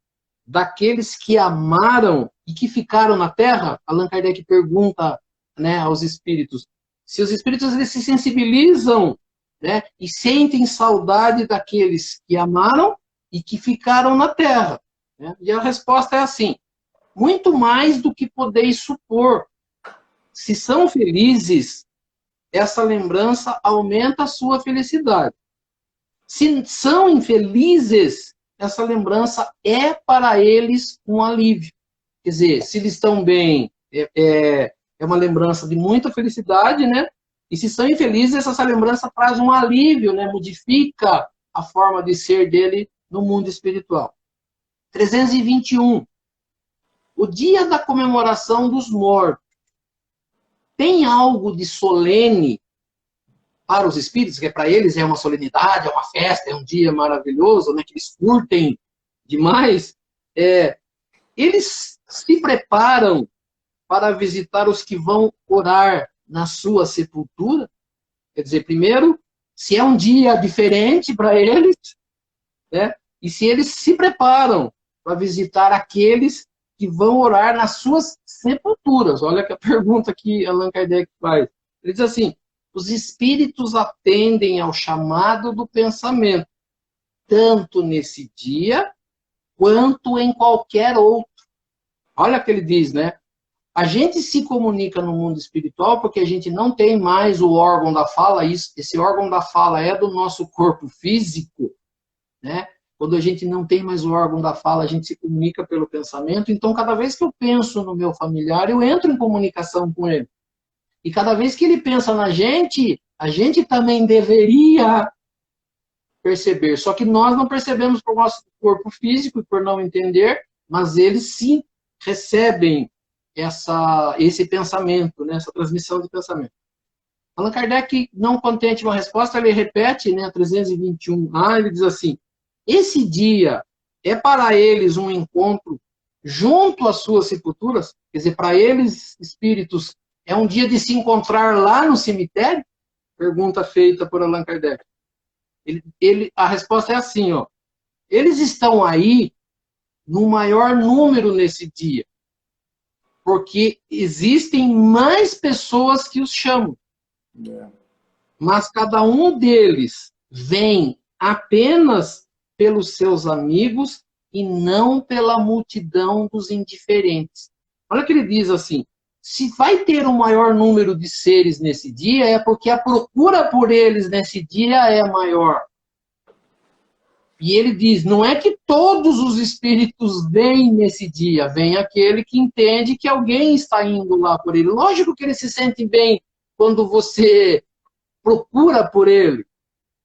daqueles que amaram e que ficaram na Terra? Allan Kardec pergunta, né, aos espíritos. Se os espíritos eles se sensibilizam, né, e sentem saudade daqueles que amaram e que ficaram na Terra, né? E a resposta é assim: muito mais do que podeis supor. Se são felizes, essa lembrança aumenta a sua felicidade. Se são infelizes, essa lembrança é para eles um alívio. Quer dizer, se eles estão bem, é uma lembrança de muita felicidade, né? E se são infelizes, essa lembrança traz um alívio, né? Modifica a forma de ser dele no mundo espiritual. 321. O dia da comemoração dos mortos tem algo de solene para os espíritos, que para eles é uma solenidade, é uma festa, é um dia maravilhoso, né, que eles curtem demais. Eles se preparam para visitar os que vão orar na sua sepultura. Quer dizer, primeiro, se é um dia diferente para eles, né, e se eles se preparam para visitar aqueles que vão orar nas suas sepulturas. Olha que a pergunta que Allan Kardec faz. Ele diz assim: os espíritos atendem ao chamado do pensamento, tanto nesse dia, quanto em qualquer outro. Olha o que ele diz, né? A gente se comunica no mundo espiritual porque a gente não tem mais o órgão da fala. Esse órgão da fala é do nosso corpo físico, né? Quando a gente não tem mais o órgão da fala, a gente se comunica pelo pensamento. Então, cada vez que eu penso no meu familiar, eu entro em comunicação com ele. E cada vez que ele pensa na gente, a gente também deveria perceber. Só que nós não percebemos por nosso corpo físico e por não entender, mas eles sim recebem esse pensamento, né, essa transmissão de pensamento. Allan Kardec, não contente uma resposta, ele repete, né, 321A, ele diz assim: esse dia é para eles um encontro junto às suas sepulturas? Quer dizer, para eles, espíritos, é um dia de se encontrar lá no cemitério? Pergunta feita por Allan Kardec. A resposta é assim, ó. Eles estão aí no maior número nesse dia, porque existem mais pessoas que os chamam. Mas cada um deles vem apenas pelos seus amigos e não pela multidão dos indiferentes. Olha o que ele diz assim: se vai ter um maior número de seres nesse dia, é porque a procura por eles nesse dia é maior. E ele diz, não é que todos os espíritos vêm nesse dia, vem aquele que entende que alguém está indo lá por ele. Lógico que eles se sentem bem quando você procura por ele.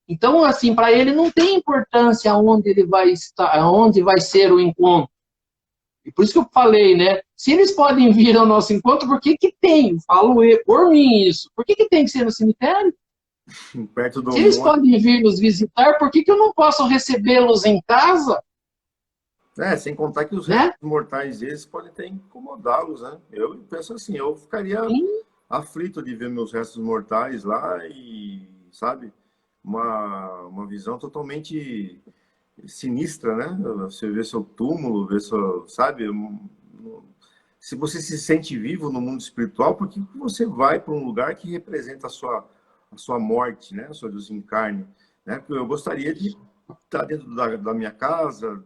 Então, assim, para ele não tem importância onde ele vai estar, onde vai ser o encontro. E por isso que eu falei, né? Se eles podem vir ao nosso encontro, por que que tem? Falo eu, por mim isso. Por que que tem que ser no cemitério? Perto do Se eles monte. podem vir nos visitar, por que que eu não posso recebê-los em casa? Sem contar que os né? restos mortais deles podem até incomodá-los, né? Eu penso assim, eu ficaria Sim. aflito de ver meus restos mortais lá e, sabe, uma visão totalmente sinistra, né? Você vê seu túmulo, vê seu, sabe? Se você se sente vivo no mundo espiritual, por que você vai para um lugar que representa a sua morte, né? A sua desencarne, né? Porque eu gostaria de estar dentro da minha casa,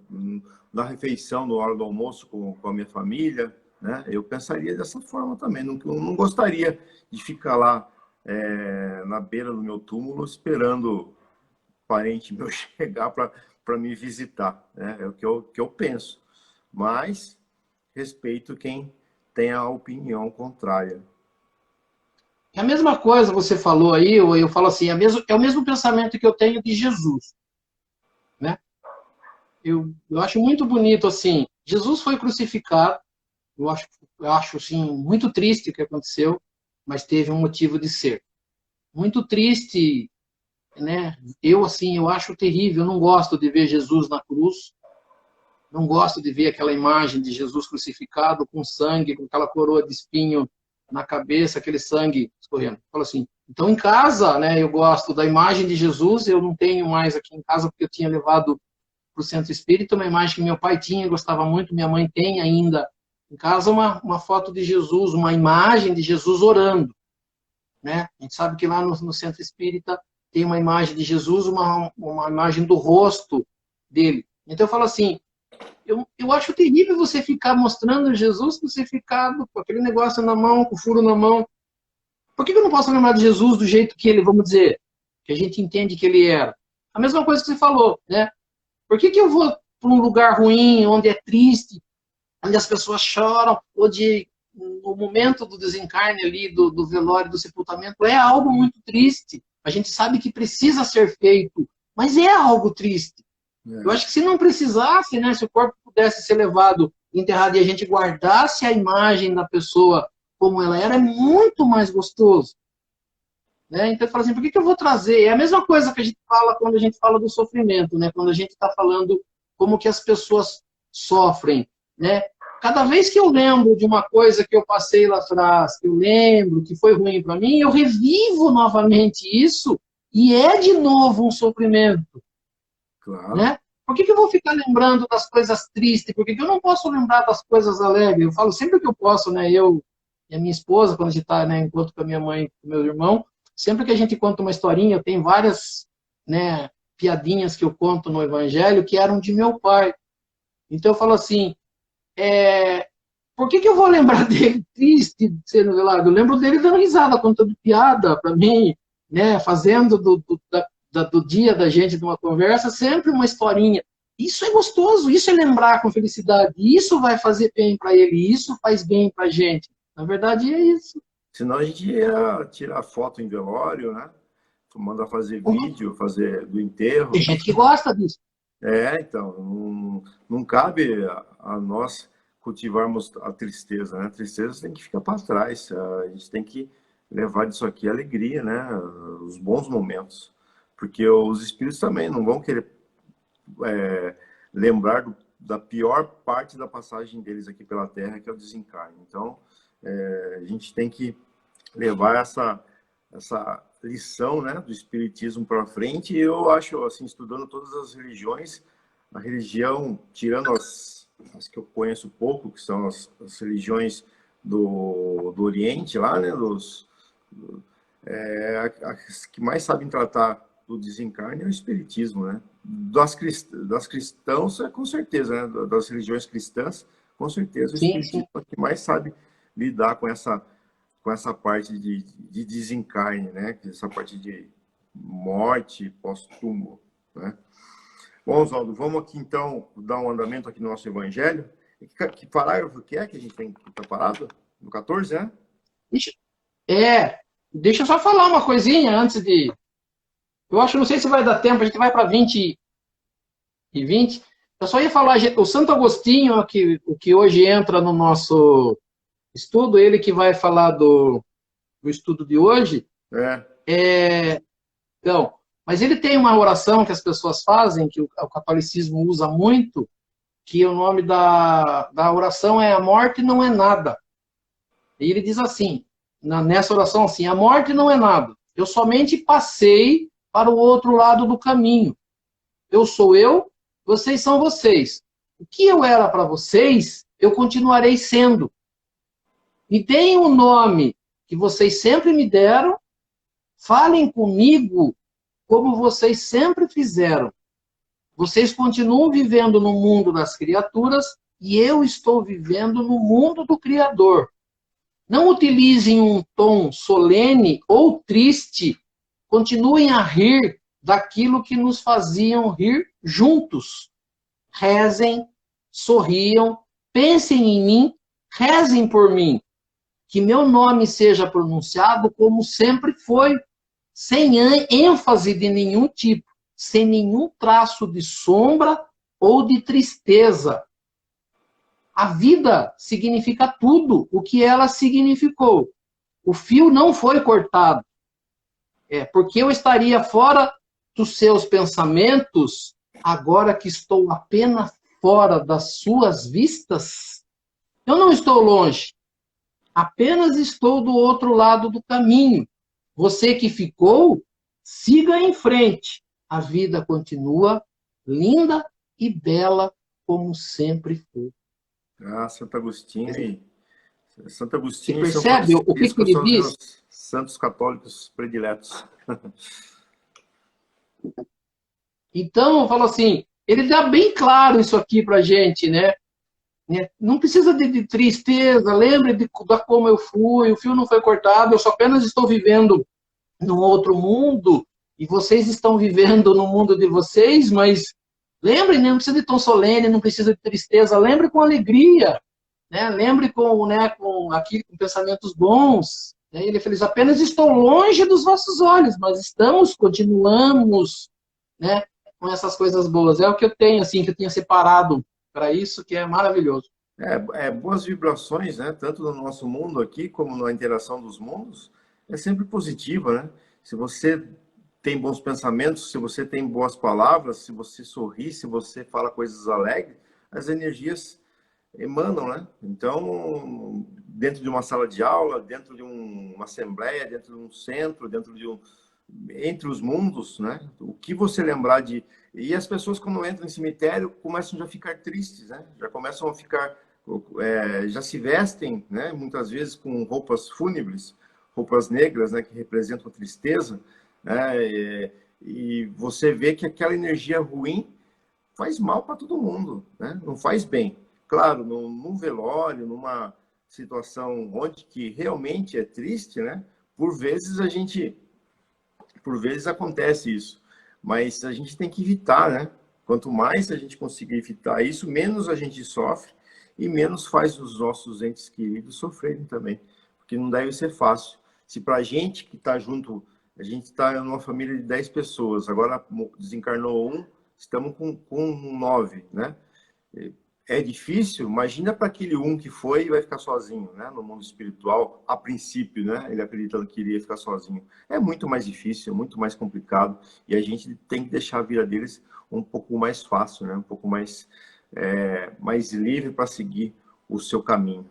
na refeição, na hora do almoço com a minha família, né? Eu pensaria dessa forma também. Não gostaria de ficar lá na beira do meu túmulo esperando parente meu chegar para me visitar, né? É o que eu penso. Mas respeito quem tem a opinião contrária. É a mesma coisa você falou aí, eu falo assim, é o mesmo pensamento que eu tenho de Jesus. Né? Eu acho muito bonito assim, Jesus foi crucificado, eu acho assim, muito triste o que aconteceu, mas teve um motivo de ser. muito triste, né? Assim, eu acho terrível, eu não gosto de ver Jesus na cruz, não gosto de ver aquela imagem de Jesus crucificado com sangue, com aquela coroa de espinho na cabeça, aquele sangue escorrendo. Falo assim, então em casa, né, eu gosto da imagem de Jesus, eu não tenho mais aqui em casa porque eu tinha levado para o Centro Espírita uma imagem que meu pai tinha, gostava muito, minha mãe tem ainda em casa uma foto de Jesus, uma imagem de Jesus orando, né? A gente sabe que lá no Centro Espírita tem uma imagem de Jesus, uma imagem do rosto dele. Então eu falo assim, eu acho terrível você ficar mostrando Jesus crucificado com aquele negócio na mão, com o furo na mão. Por que eu não posso lembrar de Jesus do jeito que ele, vamos dizer, que a gente entende que ele era? A mesma coisa que você falou, né? Por que eu vou para um lugar ruim, onde é triste, onde as pessoas choram, onde no momento do desencarne ali, do velório, do sepultamento, é algo muito triste. A gente sabe que precisa ser feito, mas é algo triste. Eu acho que se não precisasse, né, se o corpo pudesse ser levado, enterrado e a gente guardasse a imagem da pessoa como ela era, é muito mais gostoso. Né? Então, eu falo assim, por que eu vou trazer? É a mesma coisa que a gente fala quando a gente fala do sofrimento, né? Quando a gente está falando como que as pessoas sofrem. Né? Cada vez que eu lembro de uma coisa que eu passei lá atrás, que eu lembro que foi ruim para mim, eu revivo novamente isso e é de novo um sofrimento. Claro. Né? Por que eu vou ficar lembrando das coisas tristes? Por que eu não posso lembrar das coisas alegres? Eu falo sempre que eu posso, né? Eu e a minha esposa, quando a gente está, né, enquanto com a minha mãe e com o meu irmão, sempre que a gente conta uma historinha, eu tenho várias, né, piadinhas que eu conto no Evangelho que eram de meu pai. Então eu falo assim, por que eu vou lembrar dele triste, sendo velado? Eu lembro dele dando risada, contando piada para mim, né, fazendo do dia da gente, de uma conversa, sempre uma historinha. Isso é gostoso, isso é lembrar com felicidade, isso vai fazer bem para ele, isso faz bem para a gente. Na verdade, é isso. Senão a gente ia tirar foto em velório, né? Mandar fazer vídeo, fazer do enterro. Tem gente que gosta disso. Então, não cabe a nós cultivarmos a tristeza, né? A tristeza tem que ficar para trás. A gente tem que levar disso aqui a alegria, né? Os bons momentos. Porque os espíritos também não vão querer lembrar da pior parte da passagem deles aqui pela Terra, que é o desencarne. Então, a gente tem que levar essa lição, né, do espiritismo para frente. E eu acho, assim, estudando todas as religiões, a religião, tirando as que eu conheço pouco, que são as religiões do Oriente lá, né, as que mais sabem tratar do desencarne é o espiritismo, né? Das cristãos, com certeza, né? Das religiões cristãs, com certeza o espiritismo é o que mais sabe lidar com essa parte de desencarne, né? Essa parte de morte pós-túmulo, né? Bom, Oswaldo, vamos aqui então dar um andamento aqui no nosso evangelho. Que parágrafo que é que a gente tem que estar parado? No 14, né? Deixa eu só falar uma coisinha antes de... Eu acho, não sei se vai dar tempo, a gente vai para 20 e 20. Eu só ia falar, o Santo Agostinho, o que hoje entra no nosso estudo, ele que vai falar do estudo de hoje. Então, mas ele tem uma oração que as pessoas fazem, que o catolicismo usa muito, que o nome da oração é A Morte Não É Nada. E ele diz assim, nessa oração assim, a morte não é nada. Eu somente passei para o outro lado do caminho. Eu sou eu, vocês são vocês. O que eu era para vocês, eu continuarei sendo. Me deem o nome que vocês sempre me deram, falem comigo como vocês sempre fizeram. Vocês continuam vivendo no mundo das criaturas e eu estou vivendo no mundo do Criador. Não utilizem um tom solene ou triste. Continuem a rir daquilo que nos faziam rir juntos. Rezem, sorriam, pensem em mim, rezem por mim. Que meu nome seja pronunciado como sempre foi, sem ênfase de nenhum tipo, sem nenhum traço de sombra ou de tristeza. A vida significa tudo o que ela significou. O fio não foi cortado. Porque eu estaria fora dos seus pensamentos, agora que estou apenas fora das suas vistas? Eu não estou longe, apenas estou do outro lado do caminho. Você que ficou, siga em frente. A vida continua linda e bela como sempre foi. Ah, Santo Agostinho e Santo Você Agostinho e São percebe o que Francisco ele são os diz? meus santos católicos prediletos. Então, eu falo assim, ele dá bem claro isso aqui pra gente, né? Não precisa de tristeza, lembre de como eu fui, o fio não foi cortado, eu só apenas estou vivendo num outro mundo, e vocês estão vivendo no mundo de vocês, mas lembre, né, não precisa de tão solene, não precisa de tristeza, lembre com alegria, né? Lembre com pensamentos bons. Né? Ele feliz, apenas estou longe dos vossos olhos, mas continuamos, né, com essas coisas boas. É o que eu tenho, assim, que eu tinha separado para isso, que é maravilhoso. Boas vibrações, né? Tanto no nosso mundo aqui, como na interação dos mundos, é sempre positiva, né? Se você tem bons pensamentos, se você tem boas palavras, se você sorri, se você fala coisas alegres, as energias emanam, né? Então, dentro de uma sala de aula, dentro de uma assembleia, dentro de um centro, entre os mundos, né? O que você lembrar de... E as pessoas, quando entram em cemitério, começam já a ficar tristes, né? Já começam a ficar... já se vestem, né? Muitas vezes com roupas fúnebres, roupas negras, né? Que representam a tristeza, né? E você vê que aquela energia ruim faz mal para todo mundo, né? Não faz bem. Claro, num velório, numa situação onde que realmente é triste, né? Por vezes acontece isso, mas a gente tem que evitar, né? Quanto mais a gente conseguir evitar isso, menos a gente sofre e menos faz os nossos entes queridos sofrerem também, porque não deve ser fácil. Se para a gente que está junto, a gente está numa família de 10 pessoas, agora desencarnou um, estamos com 9, né? É difícil, imagina para aquele um que foi e vai ficar sozinho, né? No mundo espiritual, a princípio, né? Ele acreditando que iria ficar sozinho. É muito mais difícil, é muito mais complicado, e a gente tem que deixar a vida deles um pouco mais fácil, né? Um pouco mais livre para seguir o seu caminho,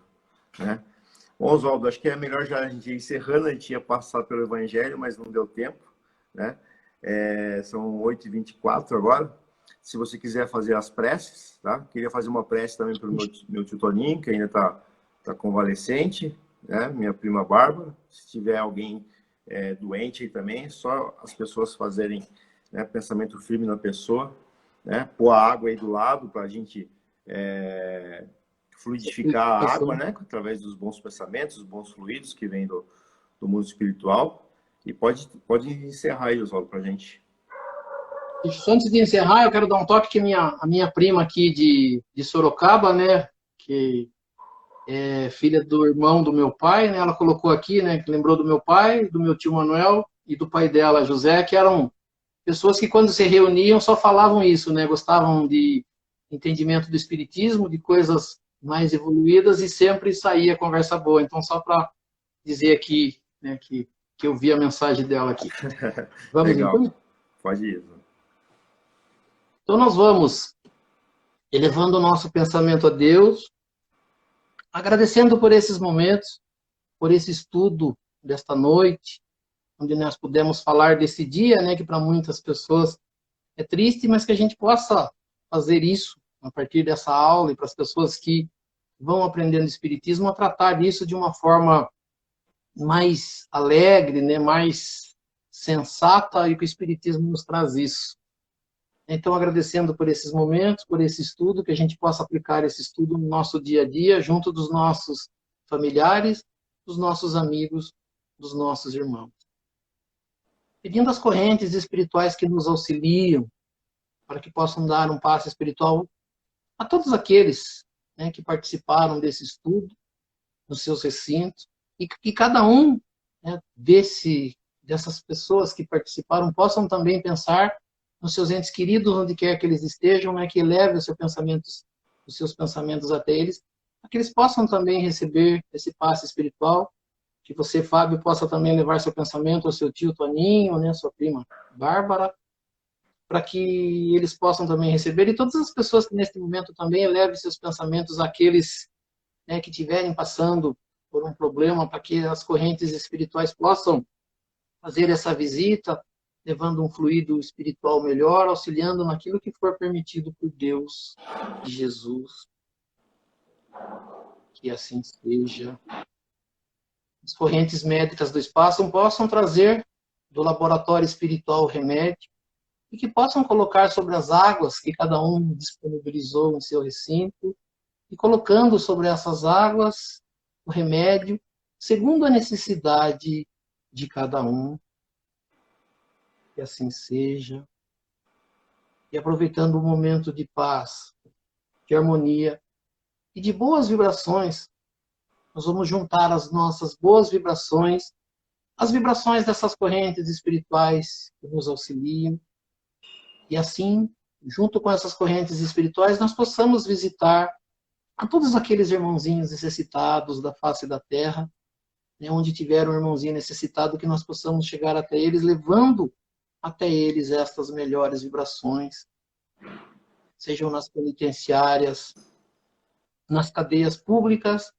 né? Bom, Oswaldo, acho que é melhor já a gente ir encerrando, a gente ia passar pelo Evangelho, mas não deu tempo, né? São 8h24 agora. Se você quiser fazer as preces, tá? Queria fazer uma prece também para o meu tio Toninho, que ainda tá convalescente, né? Minha prima Bárbara. Se tiver alguém doente aí também, só as pessoas fazerem, né, pensamento firme na pessoa, né? Pôr a água aí do lado para a gente fluidificar a água, né? Através dos bons pensamentos, dos bons fluidos que vêm do mundo espiritual. E pode encerrar aí, Oswaldo, para a gente. Antes de encerrar, eu quero dar um toque que a minha prima aqui de Sorocaba, né, que é filha do irmão do meu pai, né, ela colocou aqui, né, que lembrou do meu pai, do meu tio Manuel e do pai dela, José, que eram pessoas que quando se reuniam só falavam isso, né, gostavam de entendimento do espiritismo, de coisas mais evoluídas e sempre saía conversa boa. Então, só para dizer aqui, né, que eu vi a mensagem dela aqui. Vamos Legal. então? Pode ir. Então, nós vamos elevando o nosso pensamento a Deus, agradecendo por esses momentos, por esse estudo desta noite, onde nós pudemos falar desse dia, né, que para muitas pessoas é triste, mas que a gente possa fazer isso a partir dessa aula e para as pessoas que vão aprendendo Espiritismo, a tratar disso de uma forma mais alegre, né, mais sensata, e que o Espiritismo nos traz isso. Então, agradecendo por esses momentos, por esse estudo, que a gente possa aplicar esse estudo no nosso dia a dia, junto dos nossos familiares, dos nossos amigos, dos nossos irmãos. Pedindo as correntes espirituais que nos auxiliam, para que possam dar um passo espiritual a todos aqueles, né, que participaram desse estudo, nos seus recintos, e que cada um, né, dessas pessoas que participaram possam também pensar nos seus entes queridos, onde quer que eles estejam, né, que eleve os seus pensamentos até eles, para que eles possam também receber esse passe espiritual Que você, Fábio, possa também levar seu pensamento ao seu tio Toninho, né, sua prima Bárbara, para que eles possam também receber, e todas as pessoas que neste momento também elevem seus pensamentos àqueles, né, que estiverem passando por um problema, para que as correntes espirituais possam fazer essa visita, levando um fluido espiritual melhor, auxiliando naquilo que for permitido por Deus e Jesus. Que assim seja. As correntes médicas do espaço possam trazer do laboratório espiritual o remédio e que possam colocar sobre as águas que cada um disponibilizou em seu recinto e colocando sobre essas águas o remédio segundo a necessidade de cada um. Que assim seja. E aproveitando o momento de paz, de harmonia e de boas vibrações, nós vamos juntar as nossas boas vibrações, as vibrações dessas correntes espirituais que nos auxiliam, e assim, junto com essas correntes espirituais, nós possamos visitar a todos aqueles irmãozinhos necessitados da face da terra, né, onde tiver um irmãozinho necessitado, que nós possamos chegar até eles, levando até eles estas melhores vibrações, sejam nas penitenciárias, nas cadeias públicas,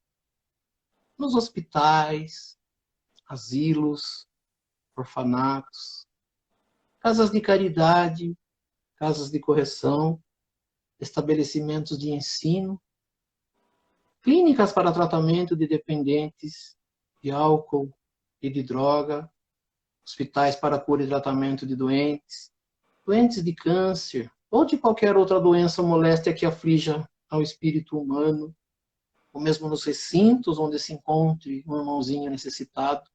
nos hospitais, asilos, orfanatos, casas de caridade, casas de correção, estabelecimentos de ensino, clínicas para tratamento de dependentes de álcool e de droga, hospitais para cura e tratamento de doentes, doentes de câncer ou de qualquer outra doença ou moléstia que aflija ao espírito humano, ou mesmo nos recintos onde se encontre um irmãozinho necessitado,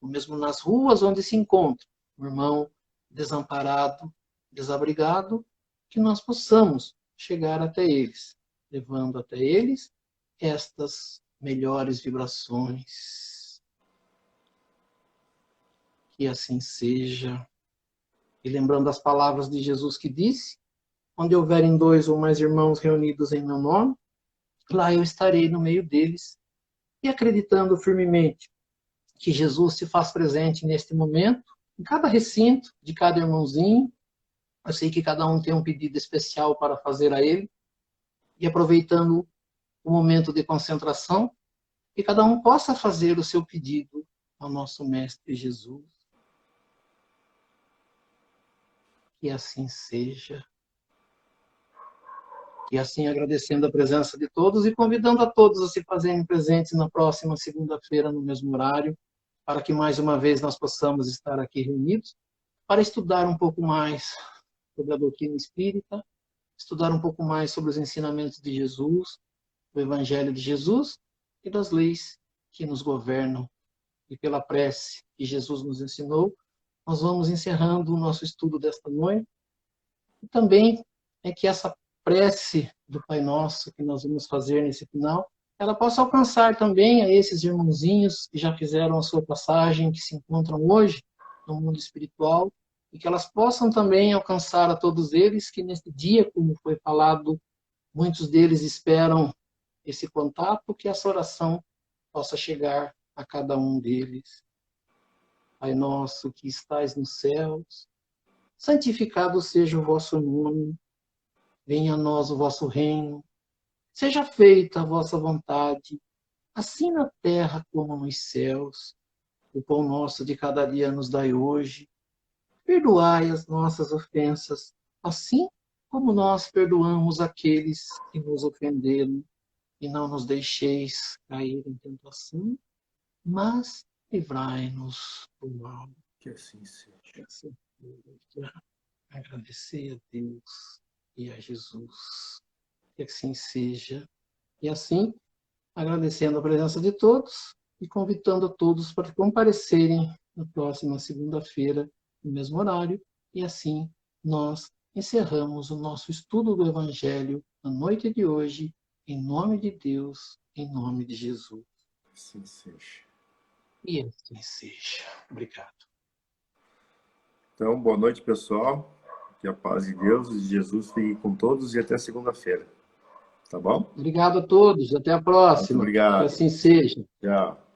ou mesmo nas ruas onde se encontre um irmão desamparado, desabrigado, que nós possamos chegar até eles, levando até eles estas melhores vibrações. Que assim seja. E lembrando as palavras de Jesus que disse, onde houverem 2 ou mais irmãos reunidos em meu nome, lá eu estarei no meio deles. E acreditando firmemente que Jesus se faz presente neste momento, em cada recinto de cada irmãozinho, eu sei que cada um tem um pedido especial para fazer a ele, e aproveitando o momento de concentração, que cada um possa fazer o seu pedido ao nosso Mestre Jesus. Que assim seja. E assim agradecendo a presença de todos e convidando a todos a se fazerem presentes na próxima segunda-feira, no mesmo horário, para que mais uma vez nós possamos estar aqui reunidos para estudar um pouco mais sobre a doutrina espírita, estudar um pouco mais sobre os ensinamentos de Jesus, do Evangelho de Jesus e das leis que nos governam. E pela prece que Jesus nos ensinou, nós vamos encerrando o nosso estudo desta noite. E também é que essa prece do Pai Nosso que nós vamos fazer nesse final, ela possa alcançar também a esses irmãozinhos que já fizeram a sua passagem, que se encontram hoje no mundo espiritual, e que elas possam também alcançar a todos eles que neste dia, como foi falado, muitos deles esperam esse contato, que essa oração possa chegar a cada um deles. Pai nosso que estais nos céus, santificado seja o vosso nome, venha a nós o vosso reino, seja feita a vossa vontade, assim na terra como nos céus. O pão nosso de cada dia nos dai hoje. Perdoai as nossas ofensas, assim como nós perdoamos aqueles que nos ofenderam. E não nos deixeis cair em tentação, mas livrai-nos do mal. Que assim seja. Que assim seja. Agradecer a Deus e a Jesus. Que assim seja. E assim, agradecendo a presença de todos e convidando a todos para comparecerem na próxima segunda-feira, no mesmo horário, e assim nós encerramos o nosso estudo do Evangelho na noite de hoje, em nome de Deus, em nome de Jesus. Assim seja. E assim seja. Obrigado. Então, boa noite, pessoal. Que a paz de Deus e de Jesus fique com todos e até segunda-feira. Tá bom? Obrigado a todos. Até a próxima. Muito obrigado. Que assim seja. Tchau.